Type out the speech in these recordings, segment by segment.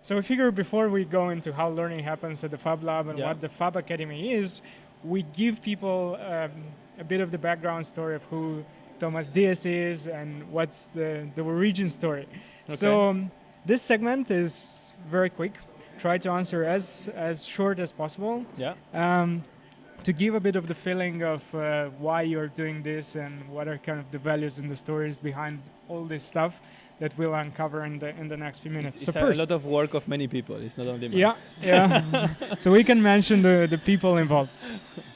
So we figure before we go into how learning happens at the Fab Lab and what the Fab Academy is, we give people a bit of the background story of who Tomas Diez is and what's the origin story. Okay. So this segment is very quick. Try to answer as short as possible. Yeah. To give a bit of the feeling of why you're doing this and what are kind of the values and the stories behind all this stuff that we'll uncover in the next few minutes. It's a lot of work of many people. It's not only mine. Yeah. So we can mention the people involved.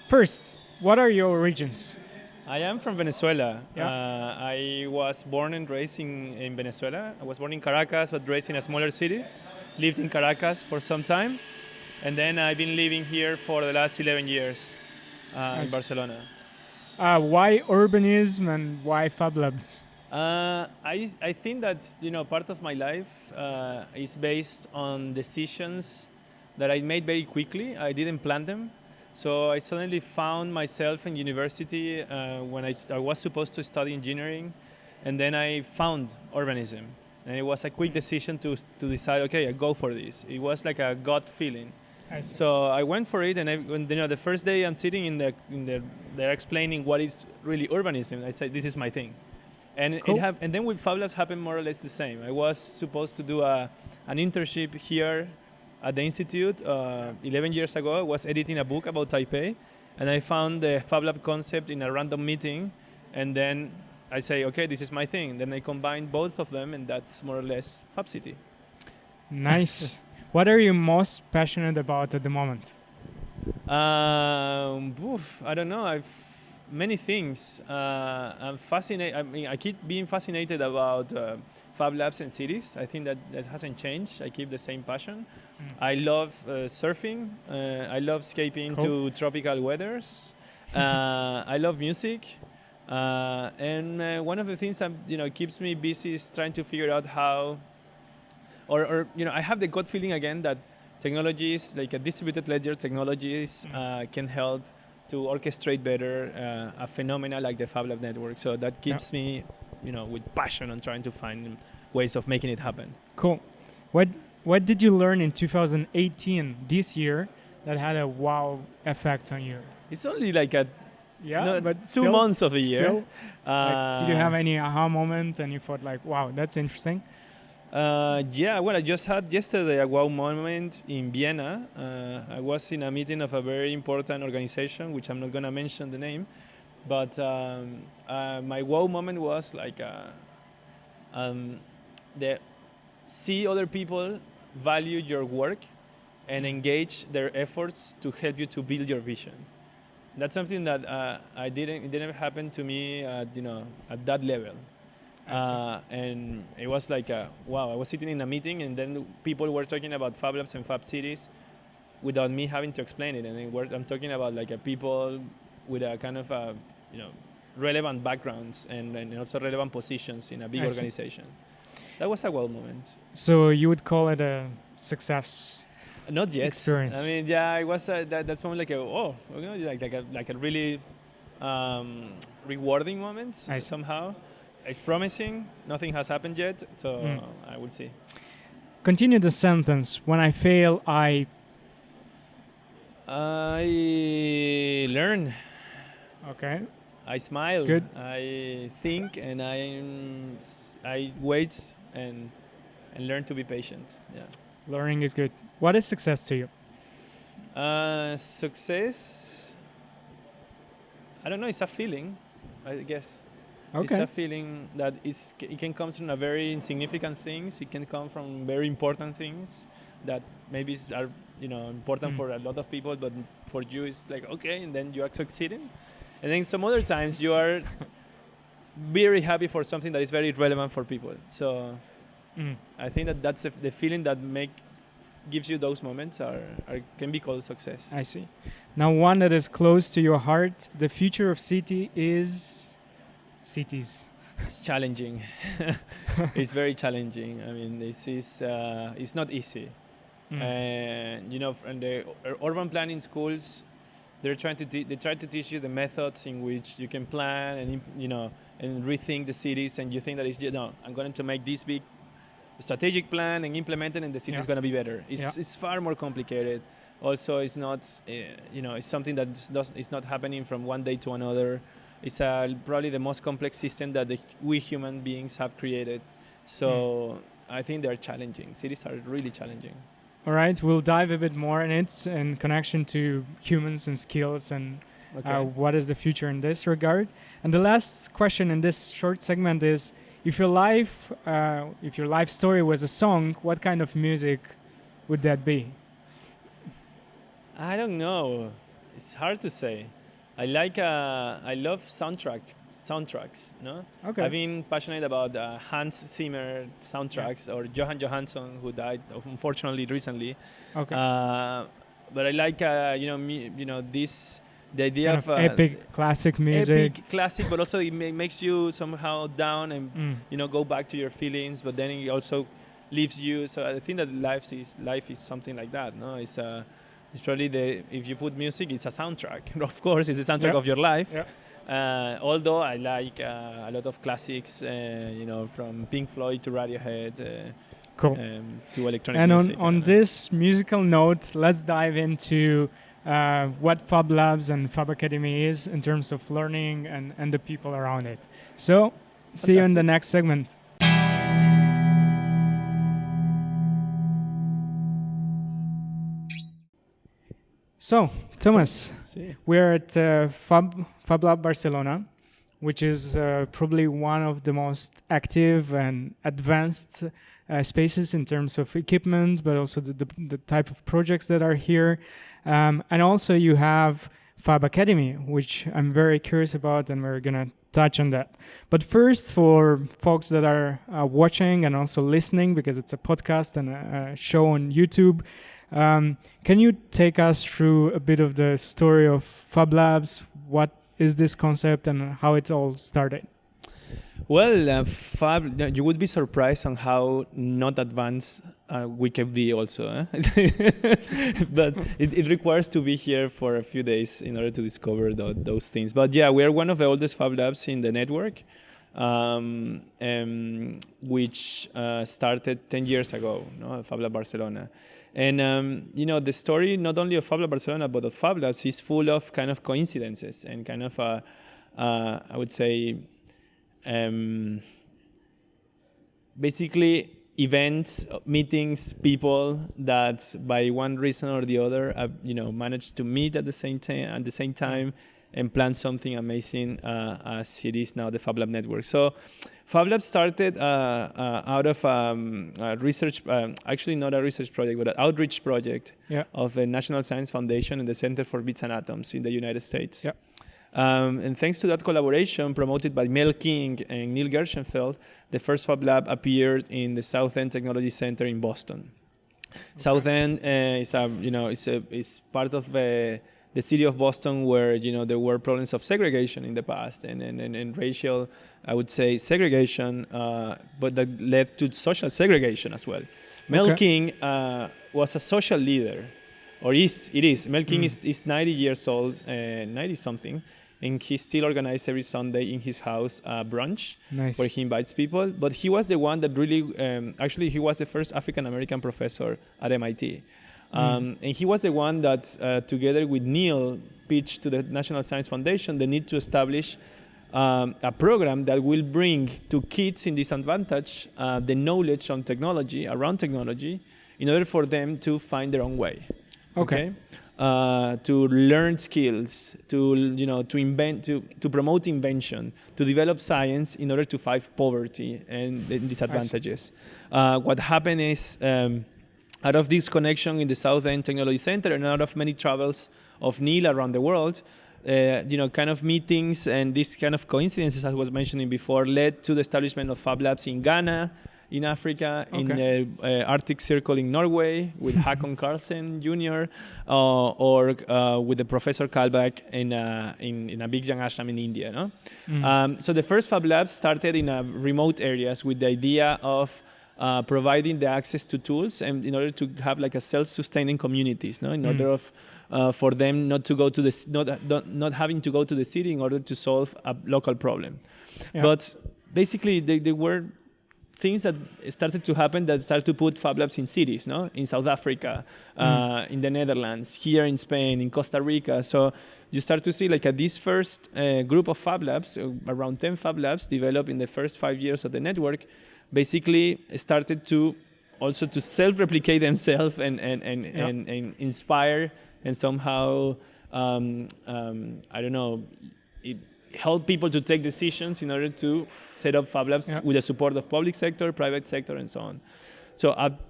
First, what are your origins? I am from Venezuela. Yeah. I was born and raised in Venezuela. I was born in Caracas, but raised in a smaller city. Lived in Caracas for some time. And then I've been living here for the last 11 years in Barcelona. Why urbanism and why Fab Labs? I think that part of my life is based on decisions that I made very quickly. I didn't plan them. So I suddenly found myself in university when I was supposed to study engineering, and then I found urbanism. And it was a quick decision to decide, okay, I go for this. It was like a gut feeling. So I went for it, and the first day I'm sitting they're explaining what is really urbanism. I said, this is my thing. And cool. And then with FabLabs happened more or less the same. I was supposed to do an internship here at the institute 11 years ago. I was editing a book about Taipei, and I found the FabLab concept in a random meeting, and then I say, okay, this is my thing. Then I combine both of them, and that's more or less Fab City. Nice. What are you most passionate about at the moment? I don't know. Many things. I'm fascinated. I mean, I keep being fascinated about Fab Labs and cities. I think that hasn't changed. I keep the same passion. I love surfing. I love escaping to tropical weathers. I love music. And one of the things that keeps me busy is trying to figure out how, or I have the gut feeling again that technologies like a distributed ledger technologies can help to orchestrate better a phenomena like the FabLab network. So that keeps me, with passion on trying to find ways of making it happen. Cool. What did you learn in 2018, this year, that had a wow effect on you? It's only like but 2 months of a year. Still, did you have any aha moment and you thought like, wow, that's interesting? Well, I just had yesterday a wow moment in Vienna. I was in a meeting of a very important organization, which I'm not going to mention the name, but my wow moment was like see other people value your work and engage their efforts to help you to build your vision. That's something that it didn't happen to me at that level. And it was like, wow, I was sitting in a meeting and then people were talking about Fab Labs and Fab Cities without me having to explain it. And I'm talking about like people with a kind of, relevant backgrounds and also relevant positions in a big organization. That was a wow moment. So you would call it a success? Not yet. Experience. I mean, yeah, it was that's moment like a really rewarding moment somehow. It's promising. Nothing has happened yet, so I will see. Continue the sentence. When I fail, I learn. Okay. I smile. Good. I think, and I wait and learn to be patient. Yeah. Learning is good. What is success to you? Success, I don't know. It's a feeling, I guess. Okay. It's a feeling that it can come from a very insignificant things. It can come from very important things that maybe are important for a lot of people, but for you it's like okay, and then you are succeeding. And then some other times you are very happy for something that is very relevant for people. So I think that's the feeling that gives you those moments can be called success. I see. Now one that is close to your heart, the future of cities. It's challenging. It's very challenging. I mean, this is it's not easy. And and the urban planning schools, they try to teach you the methods in which you can plan and and rethink the cities, and you think that I'm going to make this big strategic plan and implement it, and the city is going to be better. It's far more complicated. Also, it's not, it's something that is not happening from one day to another. It's probably the most complex system that we human beings have created. So I think they're challenging. Cities are really challenging. All right, we'll dive a bit more in it in connection to humans and skills and what is the future in this regard. And the last question in this short segment is, if your life story was a song, what kind of music would that be? I don't know. It's hard to say. I love soundtracks. No. Okay. I've been passionate about Hans Zimmer soundtracks or Johan Johansson, who died unfortunately recently. Okay. But I like the idea kind of epic classic music. Epic classic, but also it makes you somehow down and go back to your feelings. But then it also leaves you. So I think that life is something like that. No, it's probably if you put music, it's a soundtrack. Of course, it's a soundtrack of your life. Yeah. Although I like a lot of classics, from Pink Floyd to Radiohead, cool. To electronic music. And on this musical note, let's dive into what Fab Labs and Fab Academy is in terms of learning and the people around it. So, see you in the next segment. So, Thomas, we're at Fab Lab Barcelona, which is probably one of the most active and advanced spaces in terms of equipment, but also the type of projects that are here. And also you have Fab Academy, which I'm very curious about, and we're going to touch on that. But first, for folks that are watching and also listening, because it's a podcast and a show on YouTube, can you take us through a bit of the story of Fab Labs? What is this concept and how it all started? Well, Fab, you would be surprised on how not advanced we can be also. But it requires to be here for a few days in order to discover those things. But yeah, we are one of the oldest Fab Labs in the network, which started 10 years ago, Fab Lab Barcelona. And, the story not only of Fab Lab Barcelona, but of Fab Labs is full of kind of coincidences and kind of, I would say, basically events, meetings, people that by one reason or the other, managed to meet at the same time and plan something amazing as it is now, the Fab Lab network. So Fab Lab started out of a research, actually not a research project, but an outreach project of the National Science Foundation and the Center for Bits and Atoms in the United States. Yeah. And thanks to that collaboration promoted by Mel King and Neil Gershenfeld, the first Fab Lab appeared in the South End Technology Center in Boston. Okay. South End is part of the city of Boston where there were problems of segregation in the past and racial, I would say, segregation, but that led to social segregation as well. Mel King was a social leader, or it is. Mel King is 90 years old, 90-something, and he still organizes every Sunday in his house a brunch where he invites people. But he was the one that really, actually, he was the first African-American professor at MIT. And he was the one that, together with Neil, pitched to the National Science Foundation the need to establish a program that will bring to kids in disadvantage the knowledge on technology, around technology, in order for them to find their own way. Okay. To learn skills, to invent, to promote invention, to develop science in order to fight poverty and disadvantages. What happened is, out of this connection in the South End Technology Center and out of many travels of Neil around the world, kind of meetings and these kind of coincidences, as I was mentioning before, led to the establishment of Fab Labs in Ghana, in Africa, in the Arctic Circle in Norway, with Hakon Carlsen Jr., or with the Professor Kalbach in a big young ashram in India. No? So the first Fab Labs started in remote areas with the idea of providing the access to tools and in order to have like a self-sustaining communities, no? In order of for them not to go to the not having to go to the city in order to solve a local problem. Yeah. But basically they were things that started to happen that started to put Fab Labs in cities, no? In South Africa, in the Netherlands, here in Spain, in Costa Rica. So you start to see like this first group of Fab Labs, around 10 Fab Labs developed in the first 5 years of the network, basically started to also to self-replicate themselves and inspire and somehow, I don't know, help people to take decisions in order to set up Fab Labs with the support of public sector, private sector, and so on. So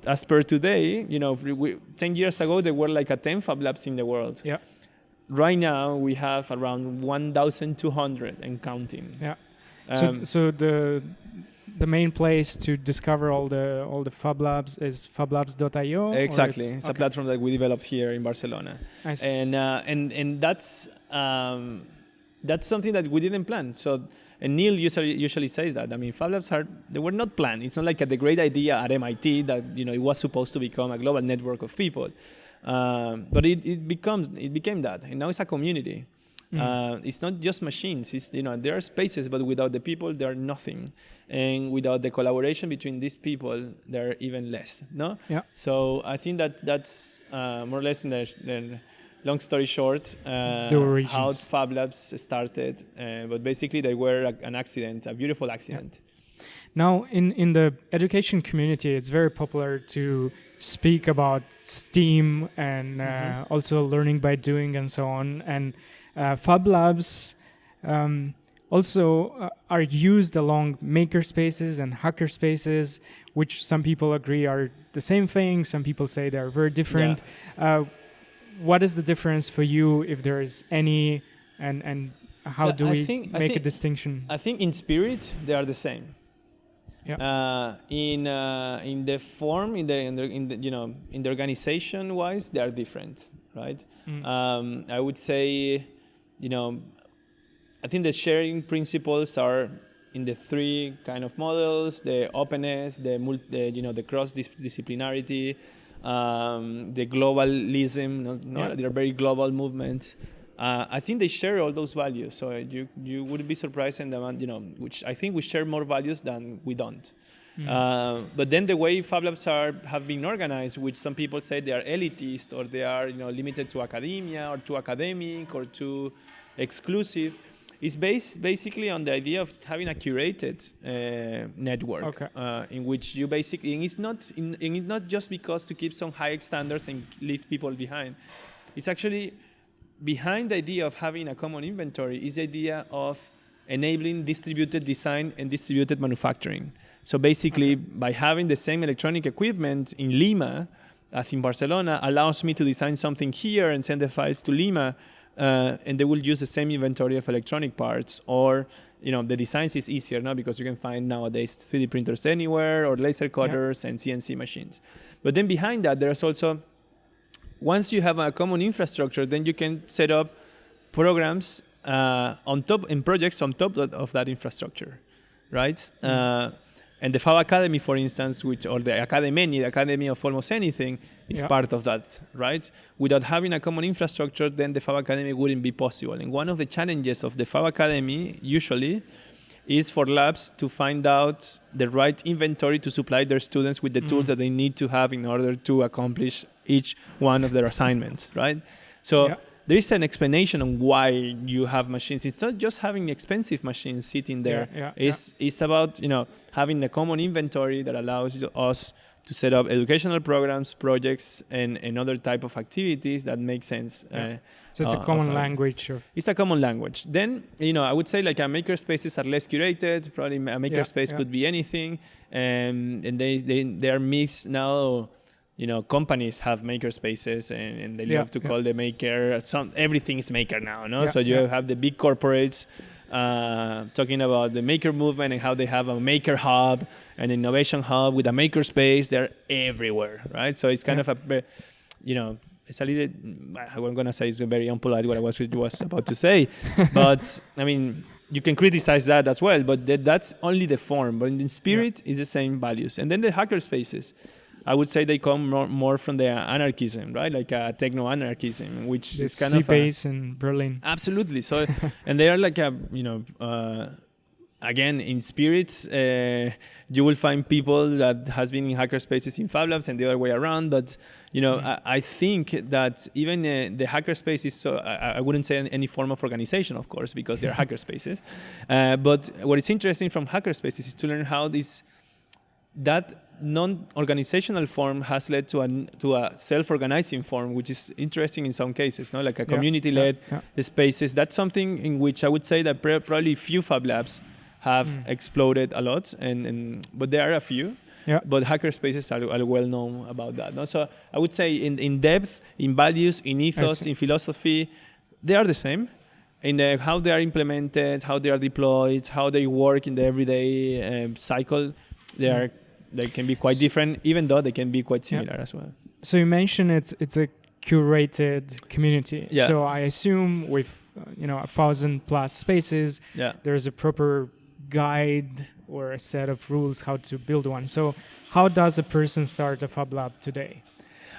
as per today, 10 years ago, there were like 10 Fab Labs in the world. Yeah. Right now, we have around 1,200 and counting. Yeah. So the main place to discover all the Fab Labs is fablabs.io? Exactly. It's a platform that we developed here in Barcelona. I see. And that's something that we didn't plan. So, and Neil usually says that. I mean, Fab Labs they were not planned. It's not like the great idea at MIT that it was supposed to become a global network of people. But it became that, and now it's a community. It's not just machines. It's there are spaces, but without the people, there are nothing, and without the collaboration between these people, there are even less. No. Yeah. So I think that's more or less in the long story short, how Fab Labs started. But basically, they were an accident, a beautiful accident. Yeah. Now, in the education community, it's very popular to speak about STEAM and also learning by doing and so on. And Fab Labs also are used along maker spaces and hacker spaces, which some people agree are the same thing. Some people say they're very different. Yeah. What is the difference for you, if there is any, and how do we make a distinction? I think in spirit they are the same. Yeah. In the form, in the organization wise, they are different, right? I would say, I think the sharing principles are in the three kind of models: the openness, the cross disciplinarity, the globalism. They're very global movements. I think they share all those values, so you wouldn't be surprised in which I think we share more values than we don't. But then the way Fab Labs have been organized, which some people say they are elitist or they are limited to academia or too academic or too exclusive, is based basically on the idea of having a curated network in which you basically, and it's not just because to keep some high standards and leave people behind. It's actually behind the idea of having a common inventory is the idea of enabling distributed design and distributed manufacturing. So basically, by having the same electronic equipment in Lima as in Barcelona allows me to design something here and send the files to Lima, and they will use the same inventory of electronic parts. Or, the designs is easier now because you can find nowadays 3D printers anywhere or laser cutters and CNC machines. But then behind that, there's also, once you have a common infrastructure, then you can set up programs on top, in projects on top of that infrastructure, right? And the Fab Academy, for instance, or the Academy of almost anything, is part of that, right? Without having a common infrastructure, then the Fab Academy wouldn't be possible. And one of the challenges of the Fab Academy, usually, is for labs to find out the right inventory to supply their students with the tools that they need to have in order to accomplish each one of their assignments, right? So there is an explanation on why you have machines. It's not just having expensive machines sitting there. It's about having a common inventory that allows us to set up educational programs, projects, and other type of activities that make sense. So it's a common language. It's a common language. Then, I would say like a maker spaces are less curated. Probably a maker space could be anything. And they are mixed now. Companies have maker spaces and they love to call the maker. Everything is maker now, no? So you have the big corporates talking about the maker movement and how they have a maker hub, an innovation hub with a maker space. They're everywhere, right? So it's kind of it's a little, I'm going to say it's very unpolite what I was about to say. But, I mean, you can criticize that as well, but that's only the form. But in spirit, it's the same values. And then the hacker spaces, I would say they come more from the anarchism, right? Like techno-anarchism, which is kind of C-base in Berlin. Absolutely. So, and they are like again, in spirits, you will find people that has been in hackerspaces in Fab Labs and the other way around. But I think that even the hackerspace is so. I wouldn't say any form of organization, of course, because they're hackerspaces. But what is interesting from hackerspaces is to learn how that non-organizational form has led to a self-organizing form, which is interesting in some cases, like a community-led spaces. That's something in which I would say that probably few Fab Labs have exploded a lot, but there are a few. Yeah. But hackerspaces are well known about that. No? So I would say in depth, in values, in ethos, in philosophy, they are the same. In how they are implemented, how they are deployed, how they work in the everyday cycle, they can be quite different, even though they can be quite similar as well. So you mentioned it's a curated community. Yeah. So I assume with 1,000+ spaces, there's a proper guide or a set of rules how to build one. So how does a person start a Fab Lab today?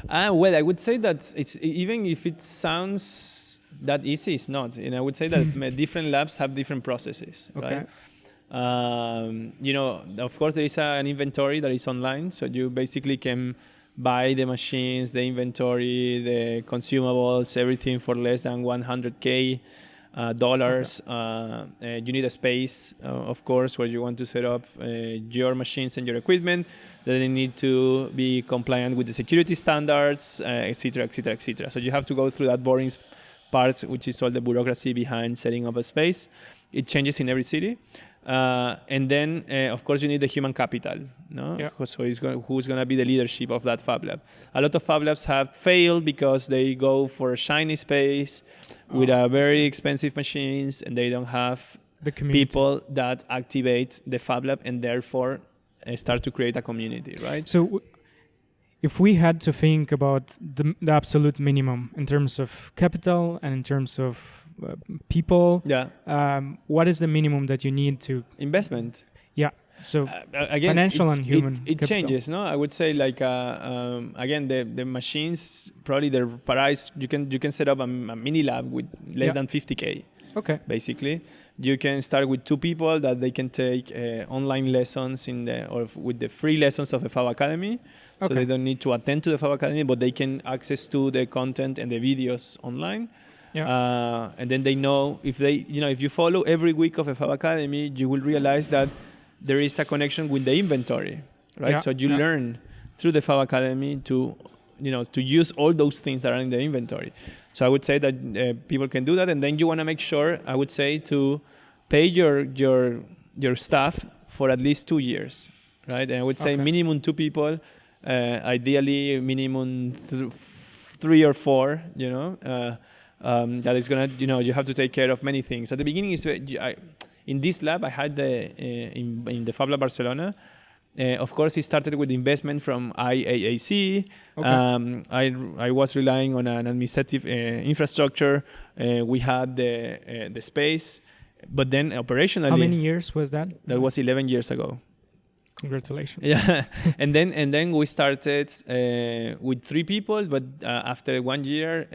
Well, I would say that it's, even if it sounds that easy, it's not. And I would say that different labs have different processes, right? Of course, there is an inventory that is online, so you basically can buy the machines, the inventory, the consumables, everything for less than $100K. You need a space, of course, where you want to set up your machines and your equipment. Then they need to be compliant with the security standards, et cetera, et cetera, et cetera. So you have to go through that boring part, which is all the bureaucracy behind setting up a space. It changes in every city. And then, of course, you need the human capital. No? Yeah. So who's going to be the leadership of that Fab Lab? A lot of Fab Labs have failed because they go for a shiny space with a very expensive machines, and they don't have the people that activate the Fab Lab and therefore start to create a community, right? So if we had to think about the absolute minimum in terms of capital and in terms of people, what is the minimum that you need to investment? Yeah. So again, financial and human it changes, no? I would say like again the machines probably their price, you can set up a mini lab with less than 50K. Okay. Basically, you can start with 2 people that they can take online lessons with the free lessons of the Fab Academy. Okay. So they don't need to attend to the Fab Academy, but they can access to the content and the videos online. Yeah. And then they know if you follow every week of a Fab Academy, you will realize that there is a connection with the inventory, right? Yeah. So you learn through the Fab Academy to use all those things that are in the inventory. So I would say that people can do that, and then you want to make sure, I would say, to pay your staff for at least 2 years, right? And I would say minimum 2 people, ideally minimum 3 or 4, that is gonna, you have to take care of many things. At the beginning, in this lab, I had in the Fab Lab Barcelona. Of course, it started with investment from IAAC. Okay. I was relying on an administrative infrastructure. We had the space, but then operationally. How many years was that? That was 11 years ago. Congratulations. Yeah, and then we started with 3 people, but after 1 year,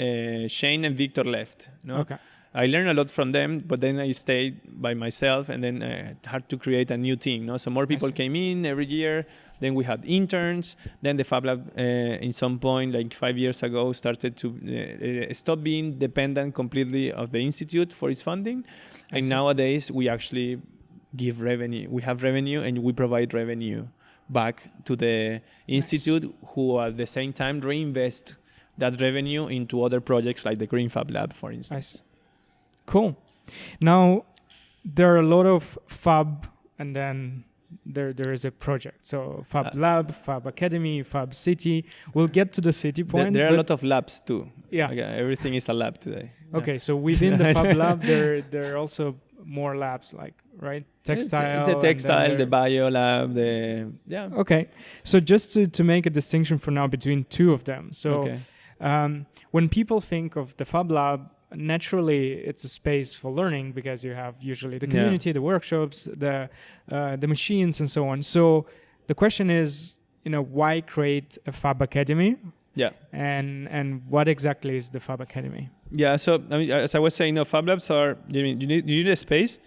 Shane and Victor left. No? Okay. I learned a lot from them, but then I stayed by myself, and then I had to create a new team. No? So more people came in every year. Then we had interns. Then the Fab Lab, in some point, like 5 years ago, started to stop being dependent completely of the institute for its funding. And nowadays, we actually give revenue. We have revenue, and we provide revenue back to the institute, who at the same time reinvest that revenue into other projects like the Green Fab Lab, for instance. Cool. Now, there are a lot of Fab, and then there is a project. So Fab Lab, Fab Academy, Fab City. We'll get to the city point. There are a lot of labs too. Yeah. Everything is a lab today. Okay, so within the Fab Lab, there are also more labs, like, right? Textile. It's a textile, the bio lab, Okay, so just to make a distinction for now between 2 of them. So when people think of the Fab Lab, naturally it's a space for learning, because you have usually the community, the workshops, the machines, and so on. So the question is, why create a Fab Academy? Yeah. And what exactly is the Fab Academy? Yeah. So as I was saying, Fab Labs are you need a space,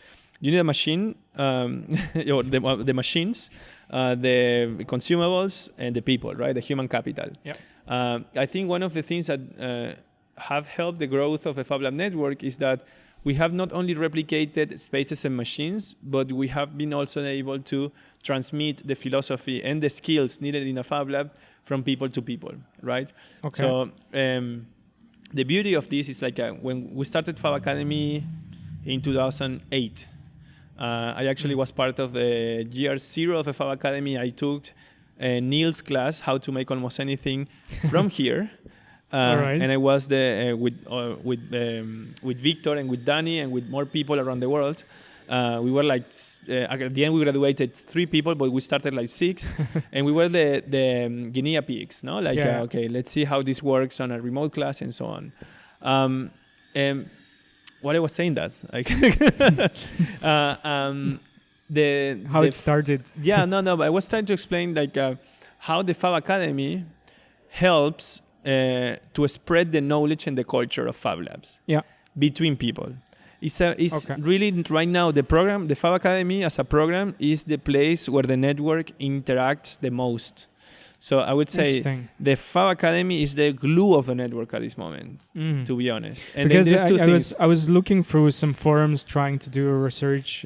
you need a machine, or the machines, the consumables, and the people, right? The human capital. Yeah. I think one of the things that have helped the growth of the Fab Lab network is that we have not only replicated spaces and machines, but we have been also able to transmit the philosophy and the skills needed in a Fab Lab from people to people, right? Okay. So the beauty of this is like when we started Fab Academy in 2008, I actually was part of the year 0 of the Fab Academy. I took Neil's class, how to make almost anything from here. Right. And I was with Victor and with Danny and with more people around the world. We were like, at the end we graduated 3 people, but we started like 6. And we were the guinea pigs, no? Like, okay, let's see how this works on a remote class and so on. And what I was saying that, like, how it started. Yeah, no, but I was trying to explain like how the Fab Academy helps to spread the knowledge and the culture of Fab Labs between people. It's really right now the program, the Fab Academy as a program is the place where the network interacts the most. So I would say the Fab Academy is the glue of the network at this moment, to be honest. And because then there's 2 things. I was looking through some forums trying to do research,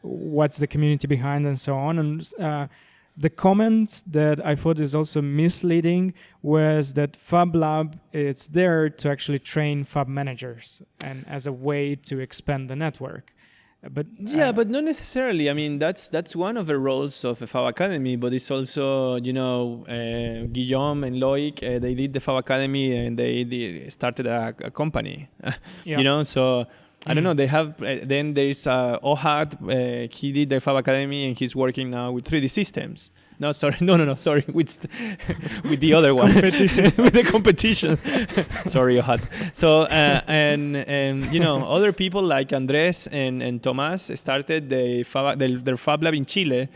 what's the community behind and so on. And the comment that I thought is also misleading was that Fab Lab is there to actually train Fab managers and as a way to expand the network. But but not necessarily. I mean, that's one of the roles of the Fab Academy, but it's also, Guillaume and Loic, they did the Fab Academy and they started a company, so I don't know, they have, then there's Ohad, he did the Fab Academy and he's working now with 3D systems. No, sorry, with the other one. With the competition. Sorry, Ohad. So, other people like Andres and Tomas started their Fab Lab in Chile.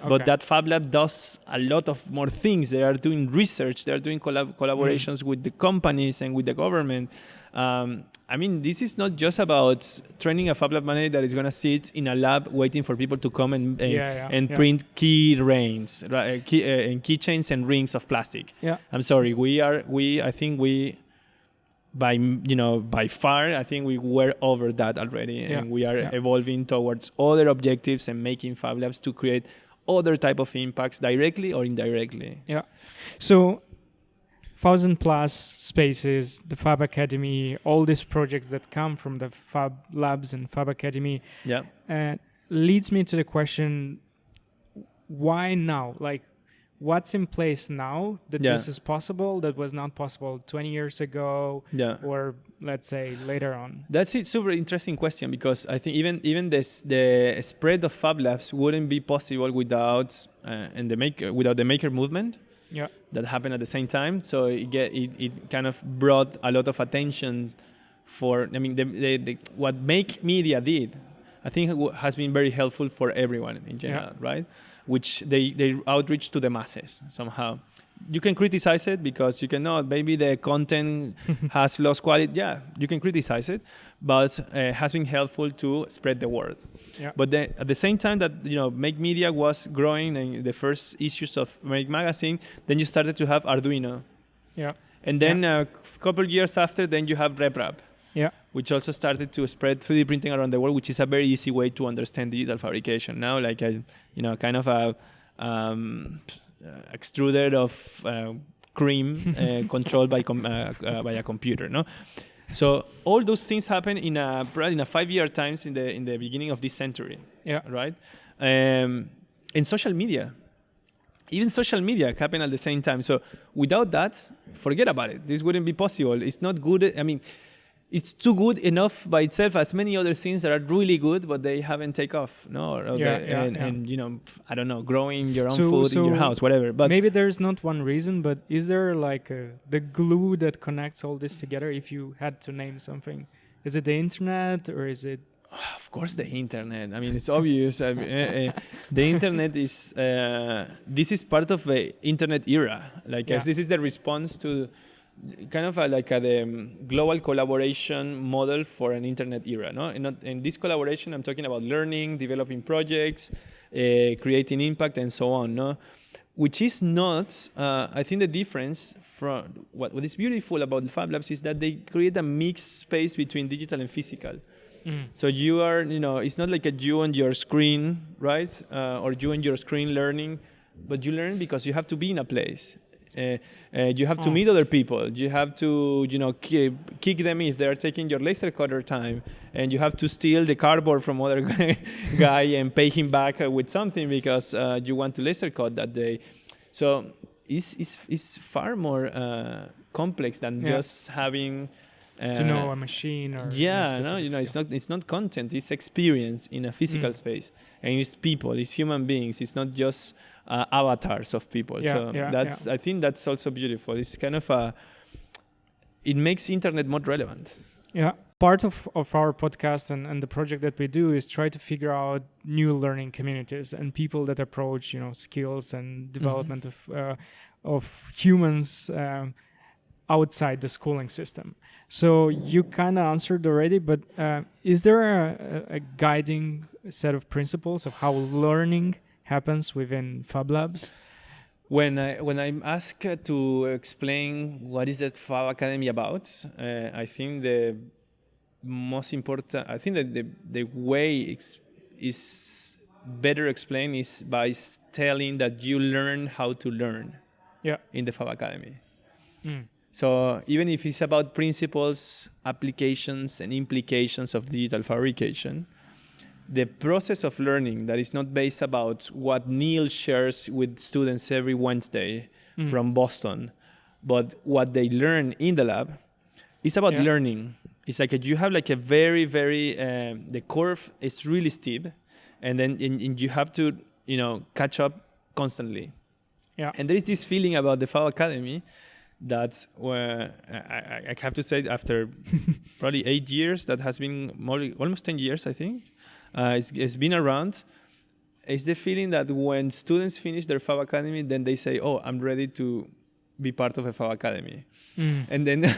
But that Fab Lab does a lot of more things. They are doing research. They are doing collaborations with the companies and with the government. I mean, this is not just about training a Fab Lab manager that is going to sit in a lab waiting for people to come and print key rings, right? Keychains and rings of plastic. Yeah. I'm sorry. I think by far, I think we were over that already, and we are evolving towards other objectives and making Fab Labs to create other type of impacts directly or indirectly. Yeah. So 1,000+ spaces, the Fab Academy, all these projects that come from the Fab Labs and Fab Academy, leads me to the question, why now? Like, what's in place now that this is possible that was not possible 20 years ago or let's say later on? That's a super interesting question, because I think even the spread of Fab Labs wouldn't be possible without the maker movement. Yeah, that happened at the same time. So it kind of brought a lot of attention for. I mean, what Make Media did, I think, has been very helpful for everyone in general, right? Which they outreach to the masses somehow. You can criticize it because you cannot. Maybe the content has lost quality. Yeah, you can criticize it, but has been helpful to spread the word. Yeah. But then at the same time that Make Media was growing and the first issues of Make Magazine, then you started to have Arduino. Yeah. And then a couple years after, then you have RepRap. Yeah. Which also started to spread 3D printing around the world, which is a very easy way to understand digital fabrication now, like kind of a extruder of cream controlled by a computer, no? So all those things happen in a 5-year times in the beginning of this century, right? And social media, even social media happen at the same time. So without that, forget about it. This wouldn't be possible. It's not good. I mean, it's too good enough by itself as many other things that are really good, but they haven't taken off. No, and I don't know, growing your own food in your house, whatever. But maybe there's not one reason, but is there like the glue that connects all this together? If you had to name something, is it the internet or is it? Of course, the internet. I mean, it's obvious. I mean, the internet is. This is part of the internet era. Like, this is the response to kind of the global collaboration model for an internet era. No, in this collaboration, I'm talking about learning, developing projects, creating impact, and so on. No, which is not. I think the difference from what is beautiful about the Fab Labs is that they create a mixed space between digital and physical. So you are, it's not like you on your screen, right? Or you on your screen learning, but you learn because you have to be in a place. You have to meet other people. You have to, kick them if they are taking your laser cutter time, and you have to steal the cardboard from other guy and pay him back with something because you want to laser cut that day. So it's far more complex than just having. To know a machine or it's not content, it's experience in a physical space, and it's people, it's human beings, it's not just avatars of people. I think that's also beautiful. It's kind of it makes internet more relevant. Part of our podcast and the project that we do is try to figure out new learning communities and people that approach skills and development of humans outside the schooling system. So you kind of answered already, but is there a guiding set of principles of how learning happens within Fab Labs? When I'm asked to explain what is the Fab Academy about, I think the most important, I think that the way is better explained is by telling that you learn how to learn in the Fab Academy. So even if it's about principles, applications, and implications of digital fabrication, the process of learning that is not based about what Neil shares with students every Wednesday from Boston, but what they learn in the lab, is about learning. It's like you have like a very, very, the curve is really steep, and then you have to, catch up constantly. And there is this feeling about the Fab Academy that's where I have to say after probably 8 years, that has been almost 10 years, I think. It's been around. It's the feeling that when students finish their Fab Academy, then they say, "Oh, I'm ready to be part of a Fab Academy," and then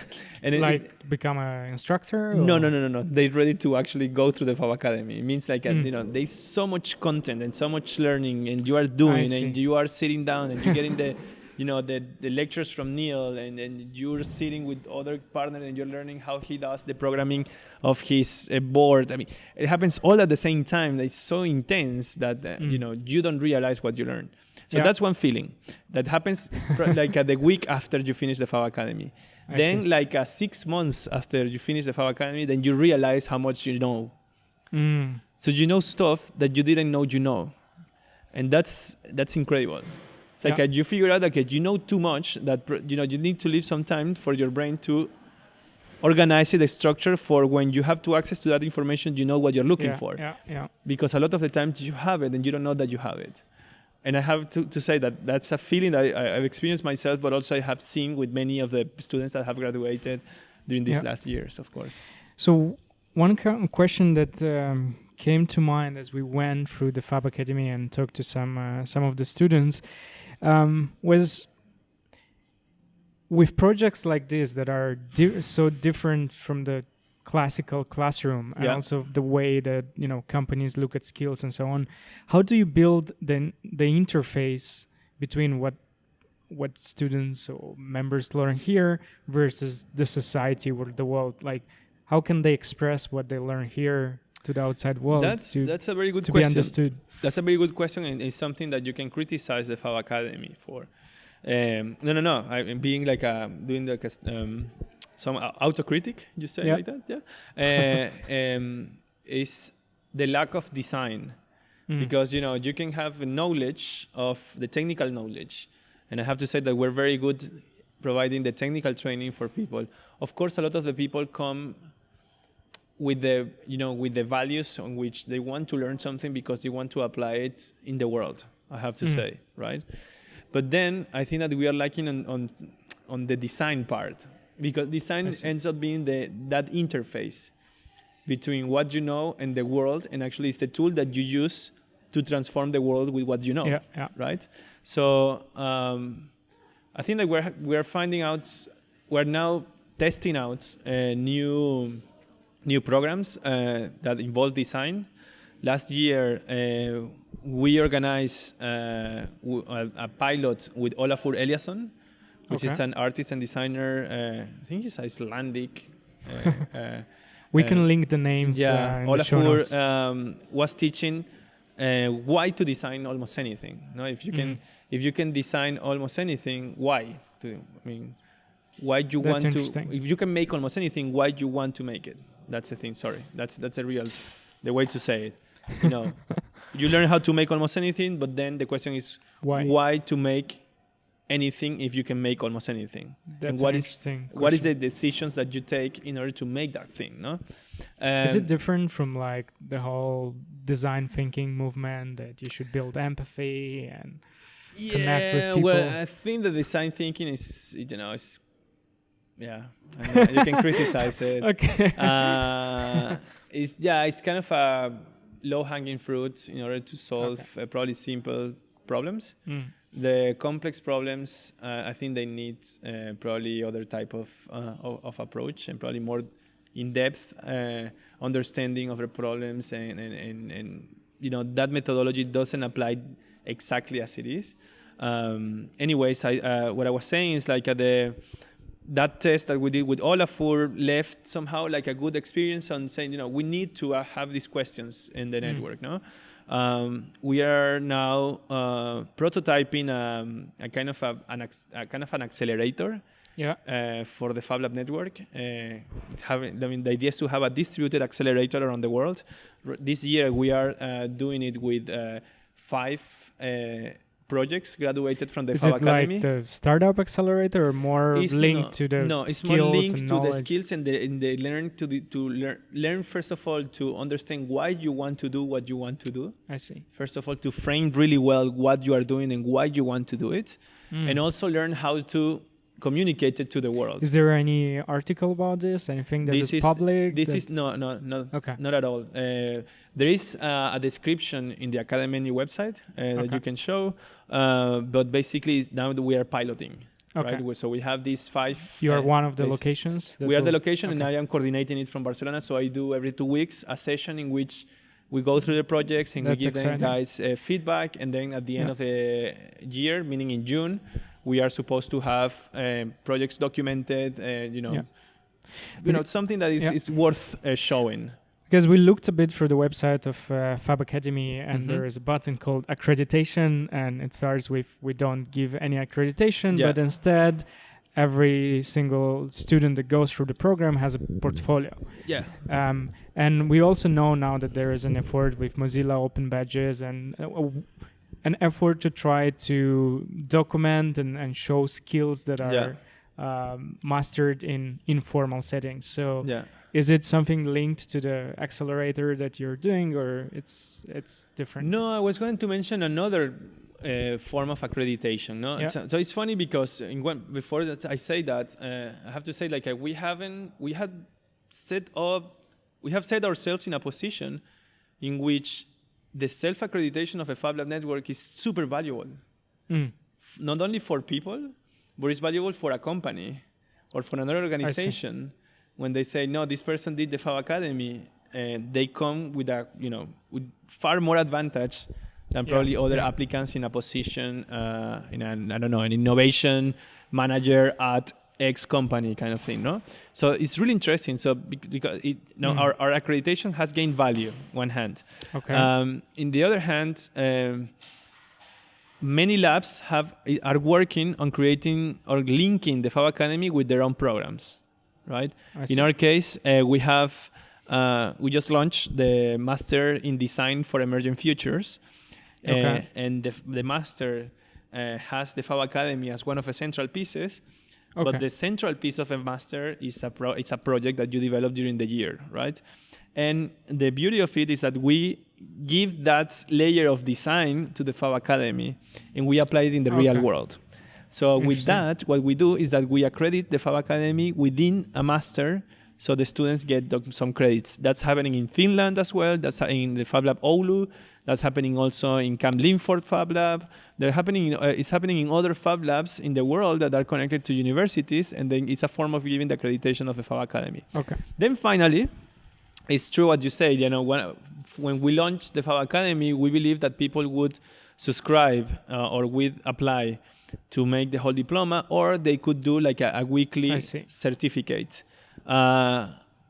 become an instructor. Or? No. They're ready to actually go through the Fab Academy. It means like there's so much content and so much learning, and you are doing, and you are sitting down, and you're getting the the lectures from Neil, and you're sitting with other partners and you're learning how he does the programming of his board. I mean, it happens all at the same time. It's so intense that you don't realize what you learn. So that's one feeling that happens like the week after you finish the Fab Academy. Then like 6 months after you finish the Fab Academy, then you realize how much you know. So you know stuff that you didn't know you know. And that's incredible. It's like you figure out that you know too much, that you need to leave some time for your brain to organize the structure for when you have to access to that information, you know what you're looking for. Because a lot of the times you have it and you don't know that you have it. And I have to say that that's a feeling that I've experienced myself, but also I have seen with many of the students that have graduated during these last years, of course. So one question that came to mind as we went through the Fab Academy and talked to some of the students was, with projects like this that are so different from the classical classroom and also the way that companies look at skills and so on, how do you build the interface between what students or members learn here versus the society or the world? Like, how can they express what they learn here to the outside world? That's a very good to question. Be understood. That's a very good question, and it's something that you can criticize the Fab Academy for. No. I'm being like doing like some autocritic, you say like that, is the lack of design, because you can have knowledge of the technical knowledge, and I have to say that we're very good providing the technical training for people. Of course, a lot of the people come with the values on which they want to learn something because they want to apply it in the world, I have to say, right? But then I think that we are lacking on the design part, because design ends up being that interface between what you know and the world, and actually it's the tool that you use to transform the world with what you know, right? So I think that we're finding out we're now testing out new programs that involve design. Last year, we organized a pilot with Olafur Eliasson, which is an artist and designer. I think he's Icelandic. We can link the names. In Olafur the show notes. Was teaching why to design almost anything. No, if you can design almost anything, why? Why do you want to? If you can make almost anything, why do you want to make it? That's the thing. Sorry, that's the way to say it. You learn how to make almost anything, but then the question is why to make anything if you can make almost anything? That's and interesting. What is the decisions that you take in order to make that thing? No, is it different from like the whole design thinking movement that you should build empathy and connect with people? Well, I think the design thinking is, it's you can criticize it. Okay. It's kind of a low-hanging fruit in order to solve probably simple problems. The complex problems, I think they need probably other type of approach and probably more in-depth understanding of the problems, and that methodology doesn't apply exactly as it is. Anyways, what I was saying is like that test that we did with Olafur left somehow like a good experience on saying, we need to have these questions in the network. No, we are now prototyping a kind of an accelerator. For the Fab Lab network. The idea is to have a distributed accelerator around the world. This year we are doing it with 5 projects graduated from the Fab Academy. Is it like the startup accelerator or more linked to the skills? No, it's more linked to the skills and the learn first of all to understand why you want to do what you want to do. I see. First of all, to frame really well what you are doing and why you want to do it, and also learn how to communicate it to the world. Is there any article about this? Anything that is public? Not at all. There is a description in the Academy website that you can show, but basically now we are piloting. Okay. Right? So we have these 5. You are one of the locations? We are the location, and I am coordinating it from Barcelona. So I do every 2 weeks a session in which we go through the projects and we give them guys feedback. And then at the end of the year, meaning in June, we are supposed to have projects documented, something that is worth showing. Because we looked a bit through the website of Fab Academy, and there is a button called accreditation, and it starts with we don't give any accreditation, but instead every single student that goes through the program has a portfolio. And we also know now that there is an effort with Mozilla Open Badges and an effort to try to document and show skills that are mastered in informal settings. So is it something linked to the accelerator that you're doing, or it's different? No, I was going to mention another form of accreditation. No, so it's funny because before that I say that I have to say we have set ourselves in a position in which the self-accreditation of a Fab Lab network is super valuable. Not only for people, but it's valuable for a company or for another organization. When they say, no, this person did the Fab Academy, and they come with with far more advantage than probably other applicants in a position, an innovation manager at X company kind of thing, no? So it's really interesting. So because our accreditation has gained value, one hand. Okay. In the other hand, many labs are working on creating or linking the Fab Academy with their own programs, right? In our case, we just launched the Master in Design for Emerging Futures, and the Master has the Fab Academy as one of the central pieces. But the central piece of a master is it's a project that you develop during the year, right? And the beauty of it is that we give that layer of design to the Fab Academy, and we apply it in the real world. So with that, what we do is that we accredit the Fab Academy within a master so the students get some credits. That's happening in Finland as well. That's in the Fab Lab Oulu. That's happening also in Camp Linford Fab Lab. It's happening in other Fab Labs in the world that are connected to universities, and then it's a form of giving the accreditation of a Fab Academy. Okay. Then finally, it's true what you say. When we launched the Fab Academy, we believed that people would subscribe or would apply to make the whole diploma, or they could do like a weekly certificate.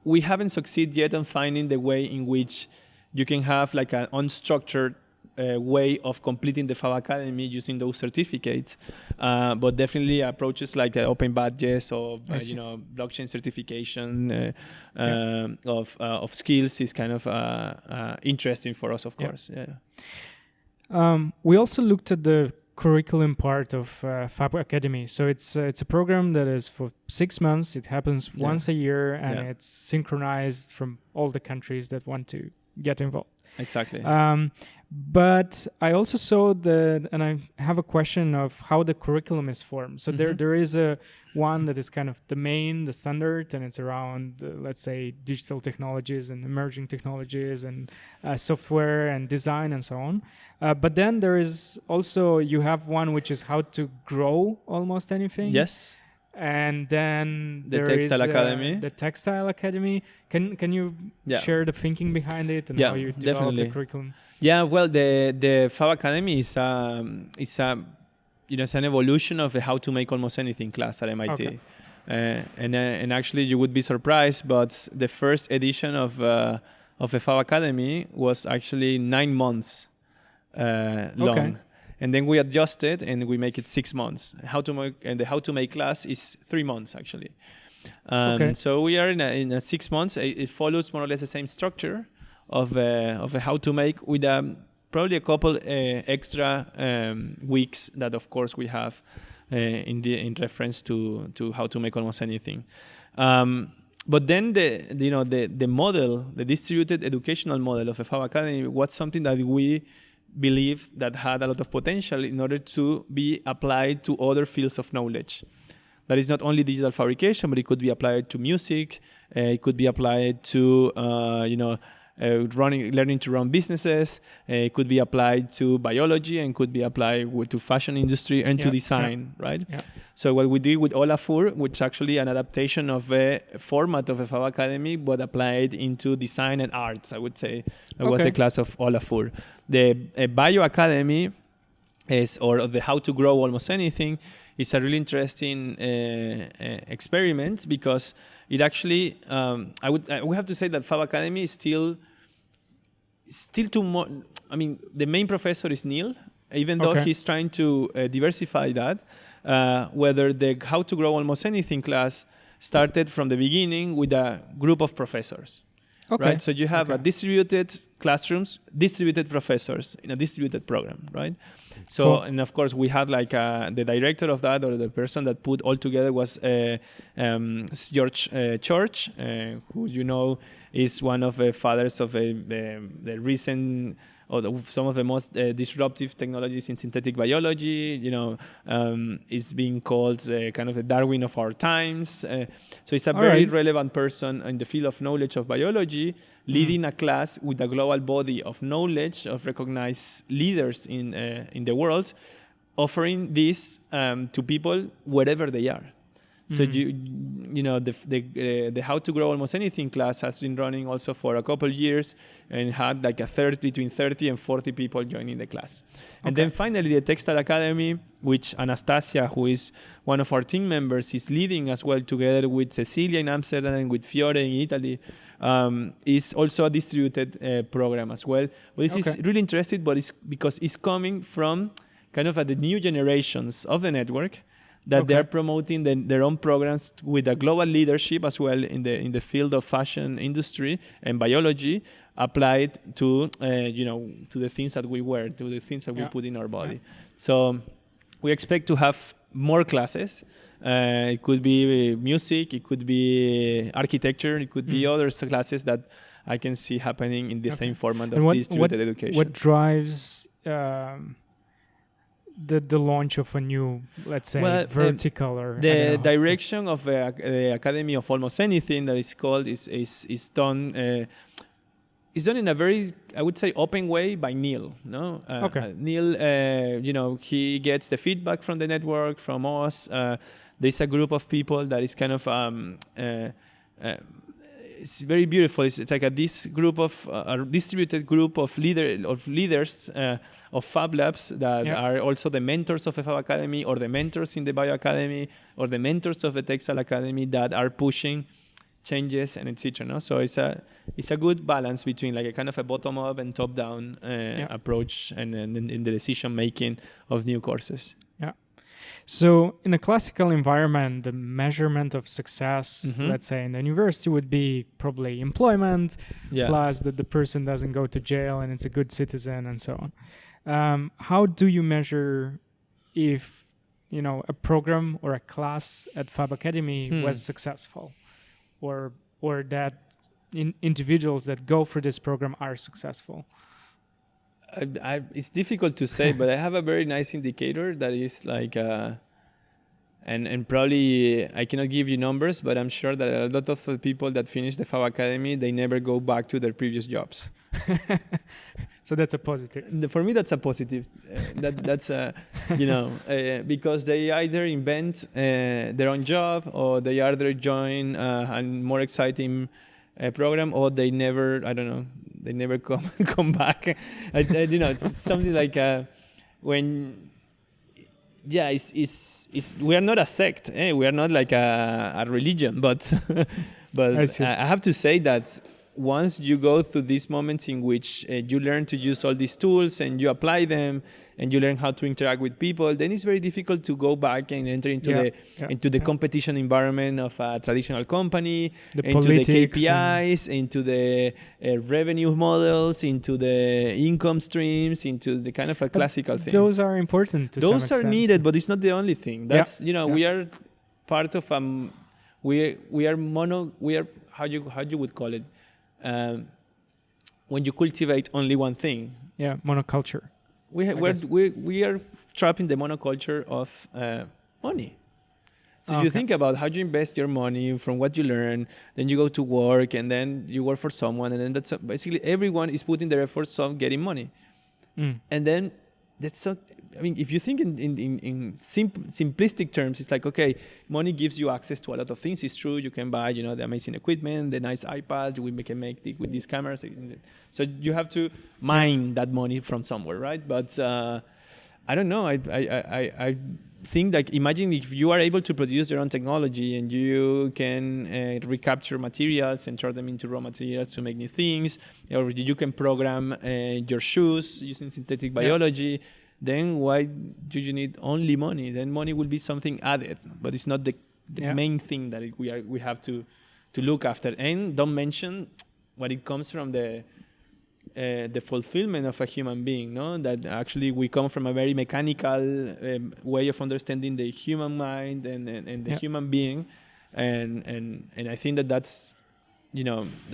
We haven't succeeded yet on finding the way in which you can have like an unstructured way of completing the Fab Academy using those certificates, but definitely approaches like open badges or blockchain certification of skills is kind of interesting for us, of course. We also looked at the curriculum part of Fab Academy. So it's a program that is for 6 months. It happens once a year, and it's synchronized from all the countries that want to get involved. Exactly. But I also saw and I have a question of how the curriculum is formed. So there is a one that is kind of the standard, and it's around, let's say, digital technologies and emerging technologies and software and design and so on. But then there is also, you have one which is how to grow almost anything. Yes. And then the Textile Academy. The Textile Academy. Can you share the thinking behind it and how you develop the curriculum? Yeah, well, the Fab Academy is it's an evolution of the How to Make Almost Anything class at MIT. Okay. And actually, you would be surprised, but the first edition of the Fab Academy was actually 9 months long. Okay. And then we adjusted and we make it 6 months. The How to Make class is 3 months actually. So we are in a 6 months. It follows more or less the same structure of a How to Make with probably a couple extra weeks that of course we have in reference to How to Make Almost Anything. But then the model, the distributed educational model of a Fab Academy was something that we believe that had a lot of potential in order to be applied to other fields of knowledge. That is not only digital fabrication, but it could be applied to music. It could be applied to learning to run businesses. It could be applied to biology, and could be applied to fashion industry and to design, right? Yeah. So what we did with Olafur, which is actually an adaptation of a format of a Fab Academy, but applied into design and arts, I would say. It was the class of Olafur. The Bio Academy or the How to Grow Almost Anything is a really interesting experiment, because it actually, we have to say that Fab Academy is still too much. I mean, the main professor is Neil, even though he's trying to diversify that. Whether the How to Grow Almost Anything class started from the beginning with a group of professors. Right? So you have a distributed classrooms, distributed professors in a distributed program, right? So, and of course, we had like the director of that, or the person that put all together, was George Church, who is one of the fathers of the recent, or some of the most disruptive technologies in synthetic biology. Is being called kind of the Darwin of our times. So it's a very relevant person in the field of knowledge of biology, leading a class with a global body of knowledge of recognized leaders in the world, offering this to people wherever they are. So the How to Grow Almost Anything class has been running also for a couple of years, and had like between 30 and 40 people joining the class. And then finally the Textile Academy, which Anastasia, who is one of our team members, is leading as well, together with Cecilia in Amsterdam and with Fiore in Italy, is also a distributed program as well. But this is really interesting, but it's because it's coming from kind of the new generations of the network, that they're promoting their own programs with a global leadership as well in the field of fashion industry and biology, applied to to the things that we wear, to the things that we put in our body. So we expect to have more classes. It could be music, it could be architecture, it could be other classes that I can see happening in the same format of distributed education. What drives the launch of a new, let's say, vertical or the direction of the Academy of almost anything that is called is done. It's done in a very, I would say, open way by Neil. No, Neil, he gets the feedback from the network, from us. There's a group of people that is kind of it's very beautiful. It's like this group of a distributed group of leaders of Fab Labs that are also the mentors of the Fab Academy, or the mentors in the Bio Academy, or the mentors of the Textile Academy that are pushing changes and etc. No? So it's a good balance between like a kind of a bottom up and top down approach and in the decision making of new courses. Yeah. So in a classical environment, the measurement of success, let's say in the university, would be probably employment, plus that the person doesn't go to jail and it's a good citizen and so on. How do you measure if a program or a class at Fab Academy was successful, or that individuals that go for this program are successful? It's difficult to say, but I have a very nice indicator that is like, and probably I cannot give you numbers, but I'm sure that a lot of the people that finish the Fab Academy, they never go back to their previous jobs. So that's a positive. For me, that's a positive. That's because they either invent their own job, or they either join a more exciting program, or they never, I don't know, they never come back. It's something like when, it's we are not a sect. We are not like a religion, but I have to say that once you go through these moments in which you learn to use all these tools and you apply them and you learn how to interact with people, then it's very difficult to go back and enter into the competition environment of a traditional company, into the KPIs, into the revenue models, into the income streams, into the kind of a classical thing. Those are important to those some are extent. Needed, but it's not the only thing. That's we are part of we are how you would call it. When you cultivate only one thing, monoculture. We are trapped in the monoculture of money. So if you think about how you invest your money from what you learn, then you go to work, and then you work for someone, and then that's basically everyone is putting their efforts on getting money, and then that's so. I mean, if you think in simplistic terms, it's like, okay, money gives you access to a lot of things. It's true. You can buy, the amazing equipment, the nice iPads we can make with these cameras. So you have to mine that money from somewhere, right? But I don't know. I think that imagine if you are able to produce your own technology and you can recapture materials and turn them into raw materials to make new things, or you can program your shoes using synthetic biology. Then why do you need only money? Then money will be something added, but it's not the main thing that we have to look after. And don't mention what it comes from the fulfillment of a human being. No, that actually we come from a very mechanical way of understanding the human mind and the human being, and I think that's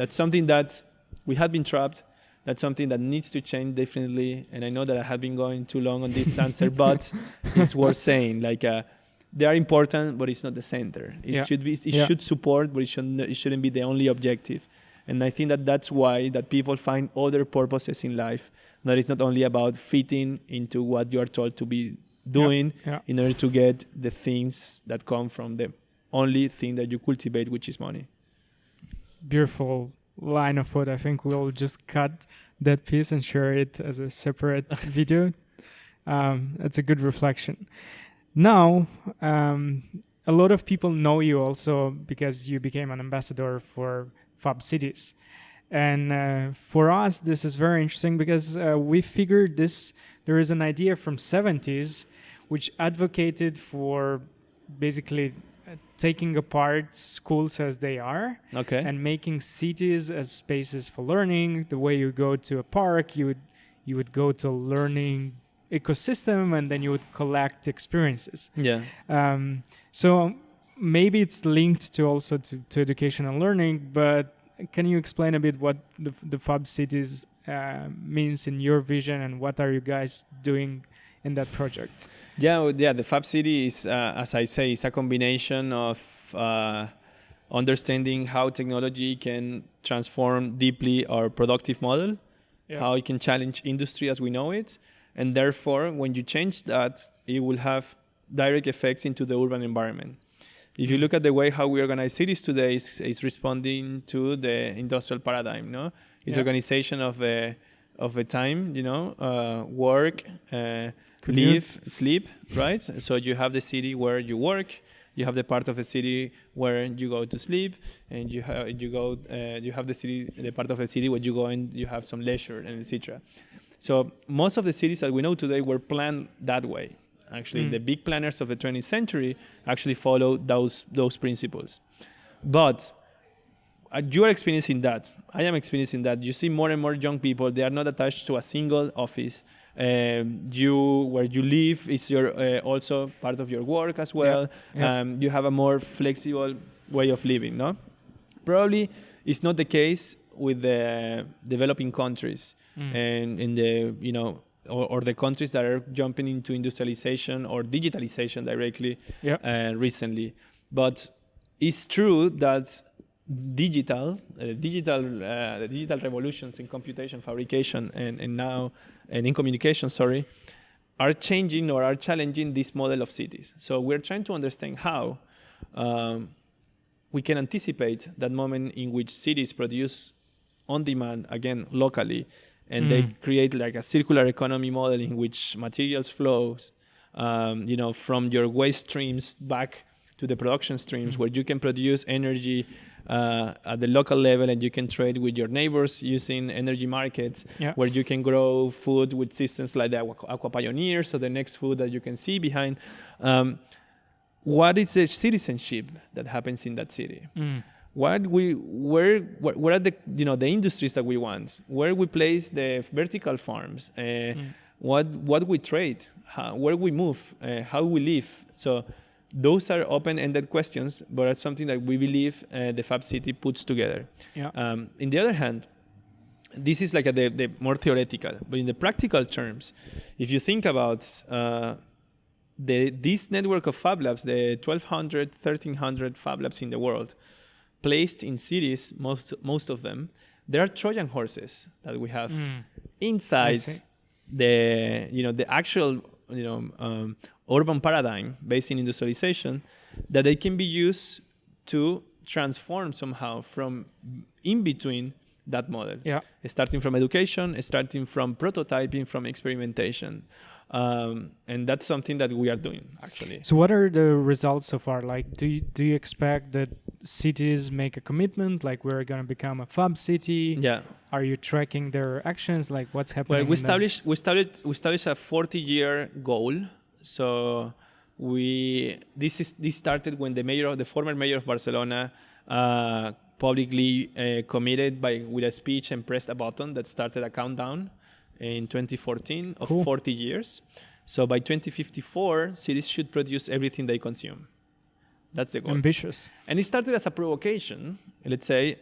something that we have been trapped. That's something that needs to change definitely. And I know that I have been going too long on this answer, but it's worth saying. Like they are important, but it's not the center. It should be. It should support, but it shouldn't be the only objective. And I think that's why that people find other purposes in life. That it's not only about fitting into what you are told to be doing in order to get the things that come from the only thing that you cultivate, which is money. Beautiful line of thought. I think we'll just cut that piece and share it as a separate video. That's a good reflection. Now, a lot of people know you also because you became an ambassador for Fab Cities. And for us, this is very interesting because we figured there is an idea from 70s which advocated for basically taking apart schools as they are and making cities as spaces for learning. The way you go to a park, you would go to a learning ecosystem, and then you would collect experiences. So maybe it's linked to also to education and learning, but can you explain a bit what the Fab Cities means in your vision, and what are you guys doing in that project? Yeah. The Fab City is, as I say, it's a combination of understanding how technology can transform deeply our productive model, how it can challenge industry as we know it, and therefore, when you change that, it will have direct effects into the urban environment. If you look at the way how we organize cities today, it's responding to the industrial paradigm. No, it's organization of the time. Work, live, sleep. Right. So you have the city where you work. You have the part of the city where you go to sleep, and you have the part of the city where you go and you have some leisure, and etc. So most of the cities that we know today were planned that way. Actually, the big planners of the 20th century actually followed those principles. But you are experiencing that. I am experiencing that. You see more and more young people. They are not attached to a single office. Where you live is also part of your work as well. You have a more flexible way of living. No, probably it's not the case with the developing countries and in the or the countries that are jumping into industrialization or digitalization directly recently. But it's true that digital revolutions in computation, fabrication, and in communication, are changing or are challenging this model of cities. So we're trying to understand how we can anticipate that moment in which cities produce on demand, again, locally, and they create like a circular economy model in which materials flows, from your waste streams back to the production streams, where you can produce energy at the local level, and you can trade with your neighbors using energy markets, where you can grow food with systems like the Aqua Pioneer, so the next food that you can see behind. What is the citizenship that happens in that city? Where are the the industries that we want? Where we place the vertical farms? What we trade? Where we move? How we live? So those are open-ended questions, but it's something that we believe the Fab City puts together. In the other hand, this is like the more theoretical, but in the practical terms, if you think about this network of Fab Labs, the 1,200, 1,300 Fab Labs in the world, placed in cities, most of them, there are Trojan horses that we have inside the actual urban paradigm based in industrialization, that they can be used to transform somehow from in between that model. Starting from education, starting from prototyping, from experimentation. And that's something that we are doing, actually. So what are the results so far? Like, do you expect that cities make a commitment, like we're going to become a Fab City? Are you tracking their actions? Like, what's happening? Well, we established a 40-year goal. So this started when the former mayor of Barcelona publicly committed with a speech and pressed a button that started a countdown in 2014 of 40 years. So by 2054, cities should produce everything they consume. That's the goal. Ambitious. And it started as a provocation. Let's say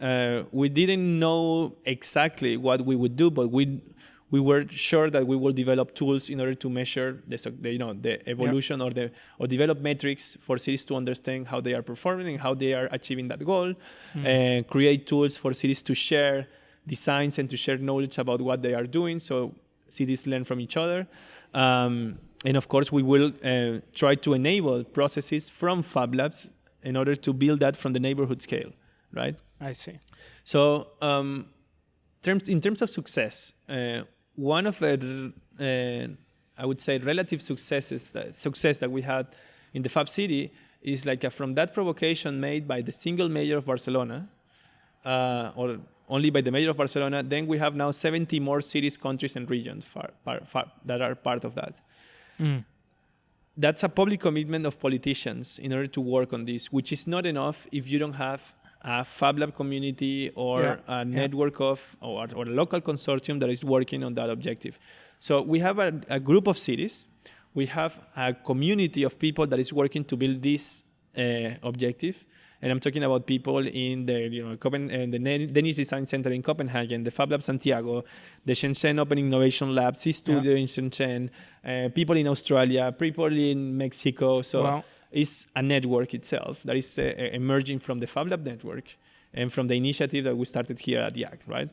we didn't know exactly what we would do, but we were sure that we will develop tools in order to measure the evolution or develop metrics for cities to understand how they are performing and how they are achieving that goal, and create tools for cities to share designs and to share knowledge about what they are doing, so cities learn from each other. And of course, we will try to enable processes from Fab Labs in order to build that from the neighborhood scale, right? I see. So in terms of success, one of the, I would say, relative success that we had in the Fab City is like from that provocation made by the single mayor of Barcelona, or only by the mayor of Barcelona, then we have now 70 more cities, countries, and regions that are part of that. That's a public commitment of politicians in order to work on this, which is not enough if you don't have a Fab Lab community or a network of or a local consortium that is working on that objective. So we have a group of cities. We have a community of people that is working to build this objective. And I'm talking about people in the Danish Design Center in Copenhagen, the Fab Lab Santiago, the Shenzhen Open Innovation Lab, C Studio in Shenzhen, people in Australia, people in Mexico. So it's a network itself that is emerging from the Fab Lab network and from the initiative that we started here at YAC, right?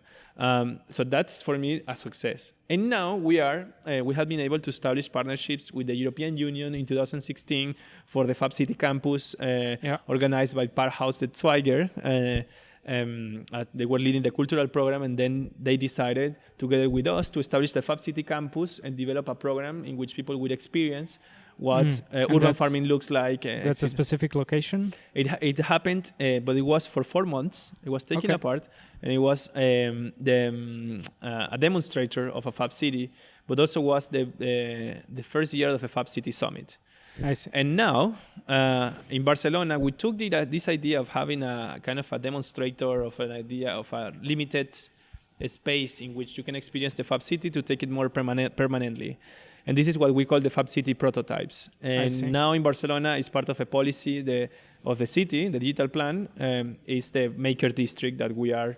So that's, for me, a success. And now we have been able to establish partnerships with the European Union in 2016 for the Fab City Campus, organized by Parkhaus de Zweiger. They were leading the cultural program, and then they decided, together with us, to establish the Fab City Campus and develop a program in which people would experience what urban farming looks like. That's a specific location? It happened, but it was for 4 months. It was taken apart, and it was a demonstrator of a Fab City, but also was the first year of a Fab City Summit. I see. And now, in Barcelona, we took this idea of having a kind of a demonstrator of an idea of a limited space in which you can experience the Fab City to take it more permanently. And this is what we call the Fab City prototypes. And now in Barcelona, it's part of a policy of the city, the digital plan, is the Maker District that we are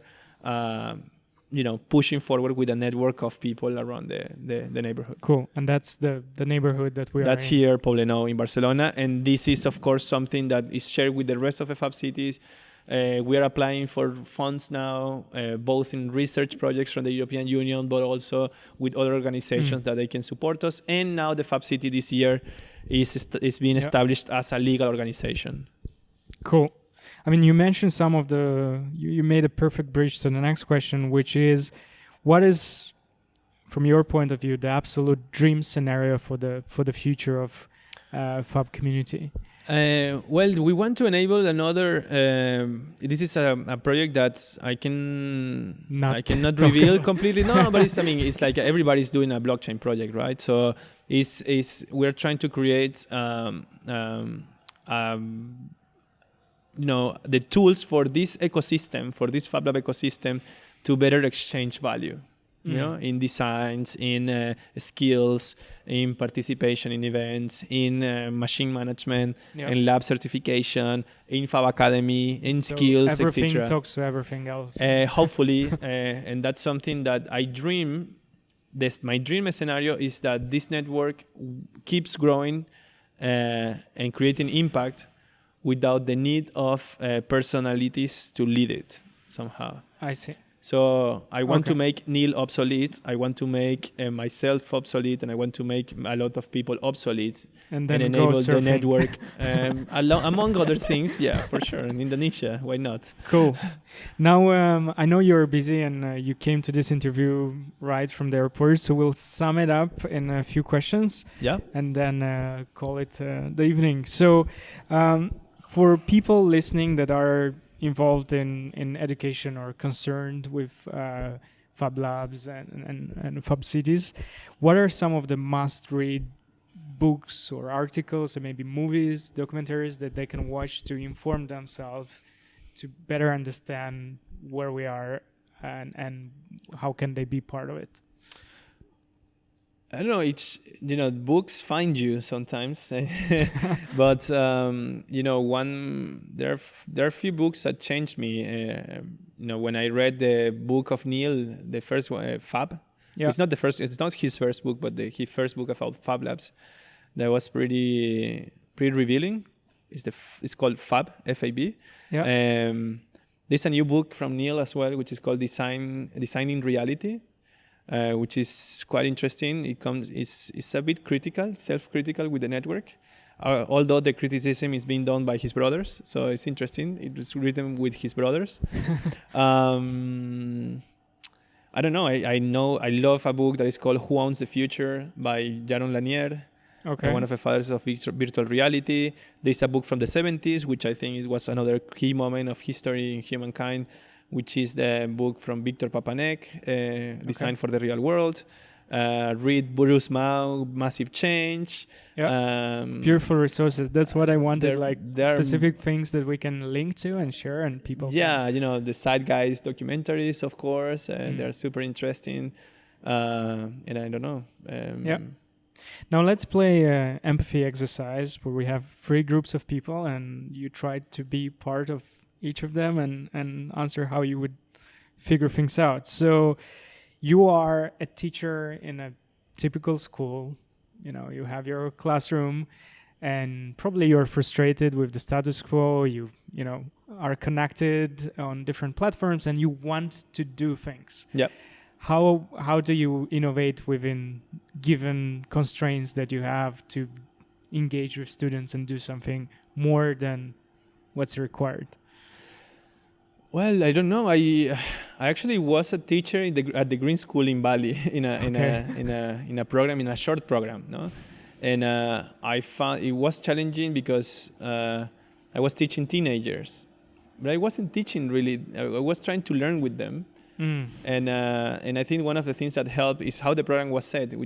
pushing forward with a network of people around the neighborhood. Cool. And that's the neighborhood that we are in. That's here, Poblenou, in Barcelona. And this is, of course, something that is shared with the rest of the Fab cities. We are applying for funds now, both in research projects from the European Union, but also with other organizations that they can support us. And now the Fab City this year is being established as a legal organization. Cool. I mean, you mentioned some of you made a perfect bridge to the next question, which is, what is, from your point of view, the absolute dream scenario for the future of Fab community? Well, we want to enable another. This is a project that I cannot reveal completely. No, but it's like everybody's doing a blockchain project, right? So we're trying to create the tools for this ecosystem, for this Fab Lab ecosystem, to better exchange value. In designs, in skills, in participation in events, in machine management, in lab certification, in Fab Academy, in skills, etc. Everything talks to everything else. Hopefully, and that's something that I dream. My dream scenario is that this network keeps growing and creating impact without the need of personalities to lead it somehow. I see. So I want to make Neil obsolete. I want to make myself obsolete, and I want to make a lot of people obsolete and then enable the network. Among other things, for sure. In Indonesia, why not? Cool. Now, I know you're busy and you came to this interview right from the airport, so we'll sum it up in a few questions and then call it the evening. So for people listening that are involved in education or concerned with Fab Labs and Fab cities, what are some of the must-read books or articles or maybe movies, documentaries that they can watch to inform themselves to better understand where we are and how can they be part of it? I don't know. Books find you sometimes, but there are a few books that changed me. When I read the book of Neil, the first one, Fab. It's not the first. It's not his first book, but his first book about Fab Labs. That was pretty revealing. It's called Fab, F-A-B. There's a new book from Neil as well, which is called Designing Reality. Which is quite interesting. It's a bit critical, self-critical with the network, although the criticism is being done by his brothers. So it's interesting. It was written with his brothers. I don't know. I love a book that is called Who Owns the Future by Jaron Lanier. One of the fathers of virtual reality. There's a book from the 70s, which I think was another key moment of history in humankind, which is the book from Victor Papanek, Design for the Real World. Read Bruce Mau, Massive Change. Beautiful resources. That's what I wanted, specific things that we can link to and share and people can. The Zeitgeist documentaries, of course. They're super interesting. And I don't know. Now let's play an empathy exercise where we have 3 groups of people and you try to be part of each of them and answer how you would figure things out. So you are a teacher in a typical school. You have your classroom and probably you're frustrated with the status quo. You are connected on different platforms and you want to do things. Yeah. How do you innovate within given constraints that you have to engage with students and do something more than what's required? Well, I don't know. I actually was a teacher at the Green School in Bali in a program, in a short program, no? And I found it was challenging because I was teaching teenagers, but I wasn't teaching really. I was trying to learn with them. And I think one of the things that helped is how the program was set, it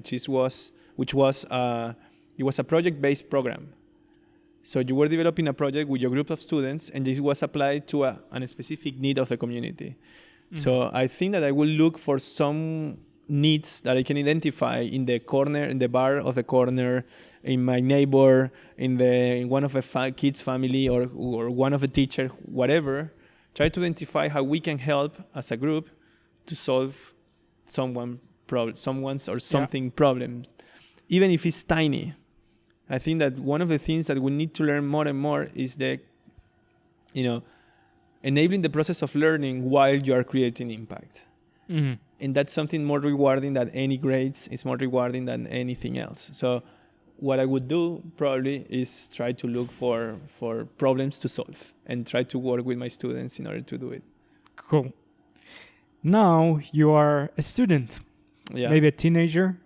was a project-based program. So you were developing a project with your group of students, and this was applied to a specific need of the community. So I think that I will look for some needs that I can identify in the corner, in the bar of the corner, in my neighbor, in one of the kids' family, or one of the teacher, whatever. Try to identify how we can help as a group to solve someone's or something problem, even if it's tiny. I think that one of the things that we need to learn more and more is enabling the process of learning while you are creating impact. And that's something more rewarding than any grades. It's more rewarding than anything else. So what I would do probably is try to look for problems to solve and try to work with my students in order to do it. Cool. Now you are a student, maybe a teenager.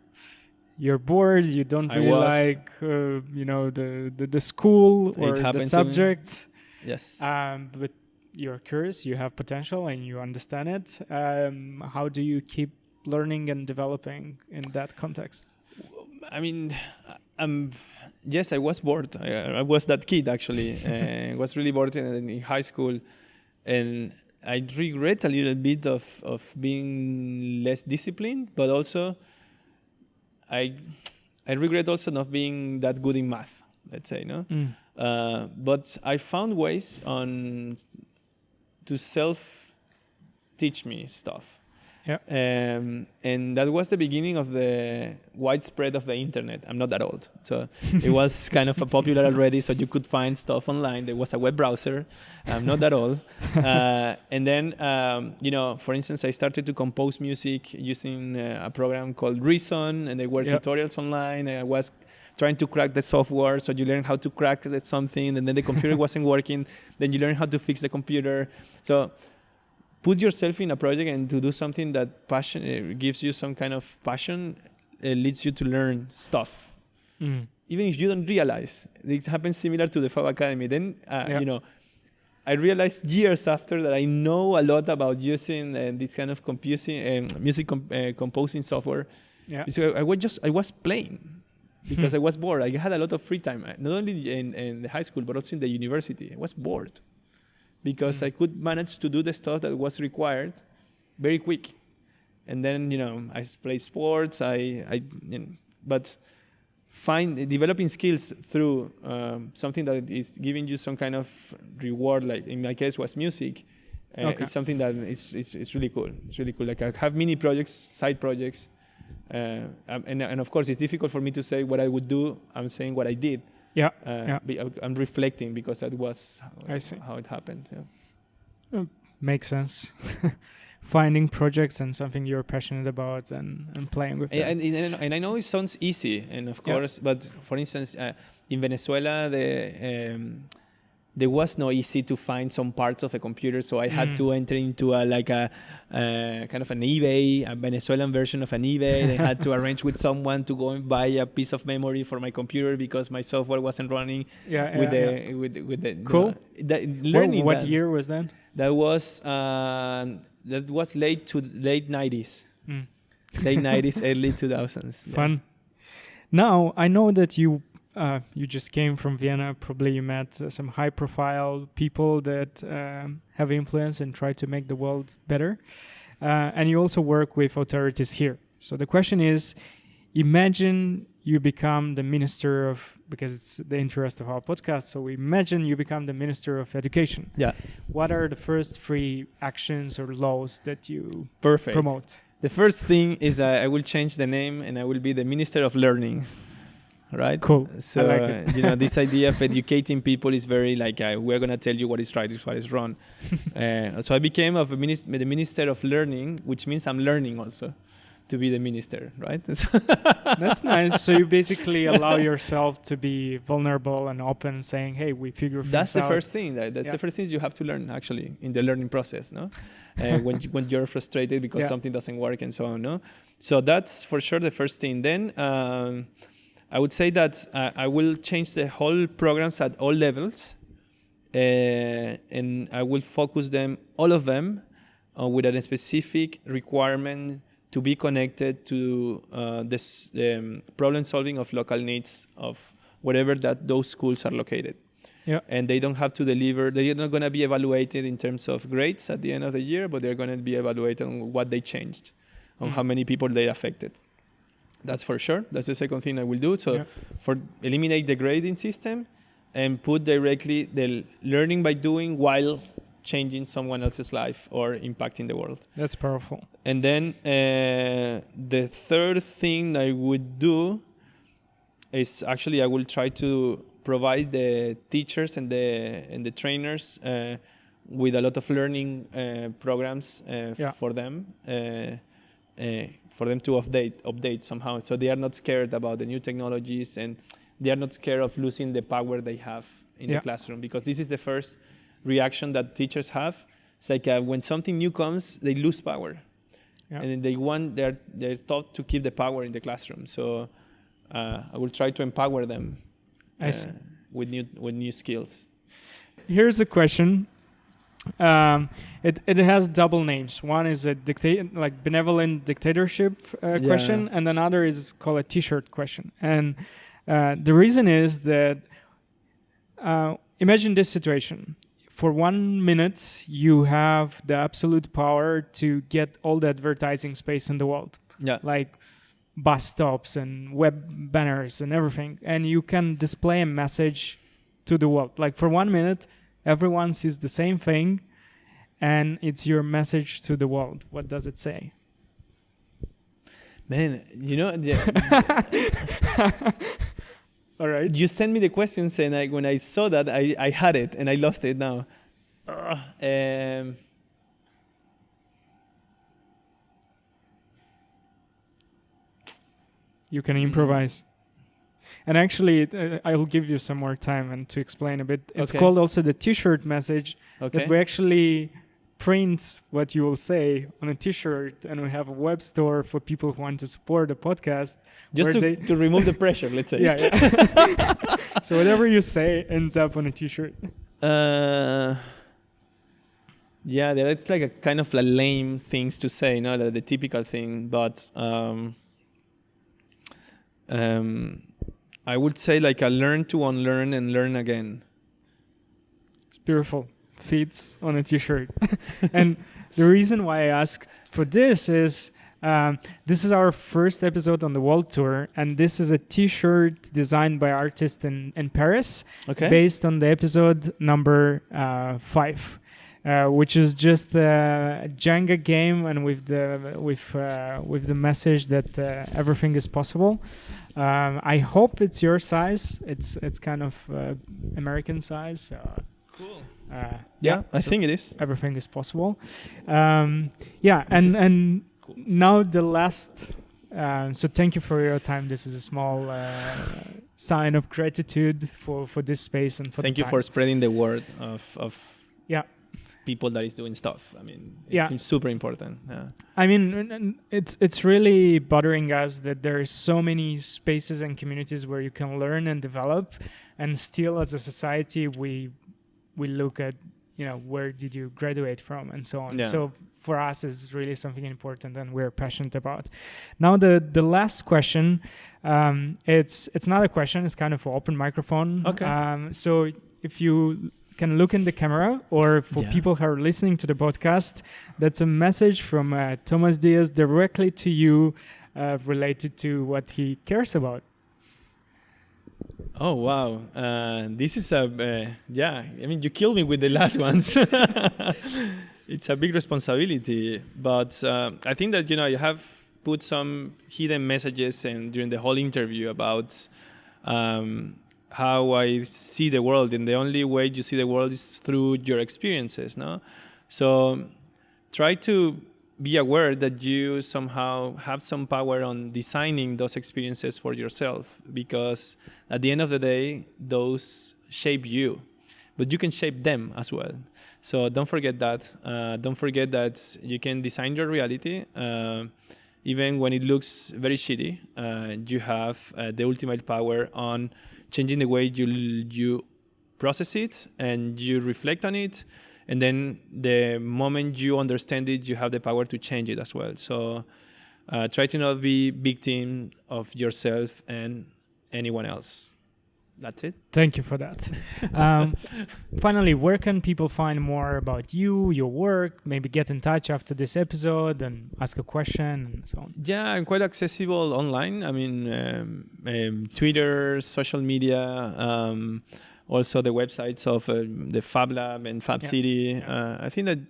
You're bored. You don't really like, the school or the subjects. Yes. But you're curious. You have potential, and you understand it. How do you keep learning and developing in that context? I mean, yes, I was bored. I was that kid actually. I was really bored in high school, and I regret a little bit of being less disciplined, but also I regret also not being that good in math, let's say, no? But I found ways to self-teach me stuff. Yeah. And that was the beginning of the widespread of the internet. I'm not that old, so it was kind of popular already, so you could find stuff online. There was a web browser. I'm not that old. And then, for instance, I started to compose music using a program called Reason, and there were tutorials online. I was trying to crack the software, so you learn how to crack something, and then the computer wasn't working. Then you learn how to fix the computer. So put yourself in a project and to do something that gives you some kind of passion, leads you to learn stuff. Even if you don't realize. It happens similar to the Fab Academy. Then, I realized years after that I know a lot about using this kind of music composing software. Yeah. So I was playing because I was bored. I had a lot of free time, not only in the high school, but also in the university. I was bored, because I could manage to do the stuff that was required very quick. And then, I play sports, but developing skills through something that is giving you some kind of reward, like in my case was music. It's something that it's really cool. It's really cool. Like I have mini projects, side projects. And of course, it's difficult for me to say what I would do. I'm saying what I did. I'm reflecting because that was how it happened. Yeah. Makes sense. Finding projects and something you're passionate about and playing with them. And I know it sounds easy, and of course, but for instance, in Venezuela, there was no easy to find some parts of a computer, so I had to enter into a kind of an eBay, a Venezuelan version of an eBay. I had to arrange with someone to go and buy a piece of memory for my computer because my software wasn't running. With the cool. What year was that? That was late 90s. Late 90s, early 2000s. Yeah. Fun. Now I know that you just came from Vienna. Probably you met some high-profile people that have influence and try to make the world better. And you also work with authorities here. So the question is, imagine you become the minister of, because it's the interest of our podcast, so we imagine you become the minister of education. Yeah. What are the first 3 actions or laws that you Perfect. promote? The first thing is that I will change the name and I will be the Minister of Learning. Right? Cool. So, I like it. this idea of educating people is very like, we're going to tell you what is right, what is wrong. So I became the Minister of Learning, which means I'm learning also to be the minister, right? That's nice. So you basically allow yourself to be vulnerable and open, saying, hey, we figure things out. That's the first thing. That's the first thing you have to learn, actually, in the learning process, no? When you're frustrated because something doesn't work and so on, no? So that's for sure the first thing. Then I would say that I will change the whole programs at all levels, and I will focus them, all of them, with a specific requirement to be connected to this problem solving of local needs of wherever that those schools are located. Yeah. And they don't have to deliver, they're not going to be evaluated in terms of grades at the end of the year, but they're going to be evaluated on what they changed, on how many people they affected. That's for sure. That's the second thing I will do. So for eliminate the grading system and put directly the learning by doing while changing someone else's life or impacting the world. That's powerful. And then the third thing I would do is actually I will try to provide the teachers and the trainers with a lot of learning programs for them to update somehow, so they are not scared about the new technologies and they are not scared of losing the power they have in the classroom, because this is the first reaction that teachers have. It's like when something new comes, they lose power, and they're taught to keep the power in the classroom. So I will try to empower them with new skills. Here's a question. It has double names. One is a benevolent dictatorship question, and another is called a T-shirt question. And the reason is that imagine this situation. For 1 minute, you have the absolute power to get all the advertising space in the world, like bus stops and web banners and everything, and you can display a message to the world. Like for 1 minute, everyone sees the same thing, and it's your message to the world. What does it say? Man, All right. You sent me the questions, and when I saw that, I had it, and I lost it now. You can improvise. And actually, I'll give you some more time and to explain a bit. It's called also the T-shirt message. That we actually print what you will say on a T-shirt, and we have a web store for people who want to support the podcast. Just to remove the pressure, let's say. So whatever you say ends up on a T-shirt. It's like a kind of lame things to say, the typical thing, but I would say I learn to unlearn and learn again. It's beautiful. Fits on a T-shirt. And the reason why I asked for this is this is our first episode on the world tour, and this is a T-shirt designed by artists in Paris, based on the episode number 5. Which is just a Jenga game, and with the message that everything is possible. I hope it's your size. It's kind of American size. Cool. I think it is. Everything is possible. And cool. Now the last. So thank you for your time. This is a small sign of gratitude for this space and for. Thank you for spreading the word of. People that is doing stuff. I mean, it's super important. I mean, it's really bothering us that there is so many spaces and communities where you can learn and develop, and still as a society we look at where did you graduate from and so on. So for us it's really something important and we're passionate about. Now the last question, it's not a question, it's kind of an open microphone. So if you can look in the camera, or for people who are listening to the podcast, that's a message from Tomas Diez directly to you, related to what he cares about. Oh wow, this is yeah. I mean, you killed me with the last ones. It's a big responsibility, but I think that you have put some hidden messages and during the whole interview about how I see the world, and the only way you see the world is through your experiences, no? So try to be aware that you somehow have some power on designing those experiences for yourself, because at the end of the day, those shape you, but you can shape them as well. So don't forget that. Don't forget that you can design your reality, even when it looks very shitty. You have the ultimate power on changing the way you process it and you reflect on it. And then the moment you understand it, you have the power to change it as well. So try to not be victim of yourself and anyone else. That's it. Thank you for that. Finally, where can people find more about you, your work, maybe get in touch after this episode and ask a question and so on? Yeah, I'm quite accessible online. I mean, Twitter, social media, also the websites of the Fab Lab and Fab City. I think that,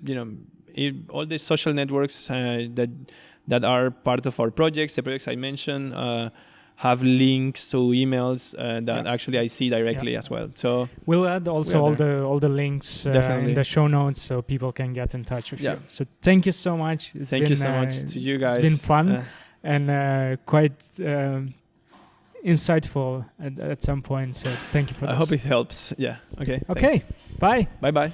all the social networks that are part of our projects, the projects I mentioned, have links to emails that actually I see directly as well. So we'll add also all the links in the show notes so people can get in touch with you. So thank you so much. Thank you so much to you guys. It's been fun and quite insightful at some point. So thank you for this. I hope it helps. Yeah. Okay. Okay. Thanks. Bye. Bye-bye.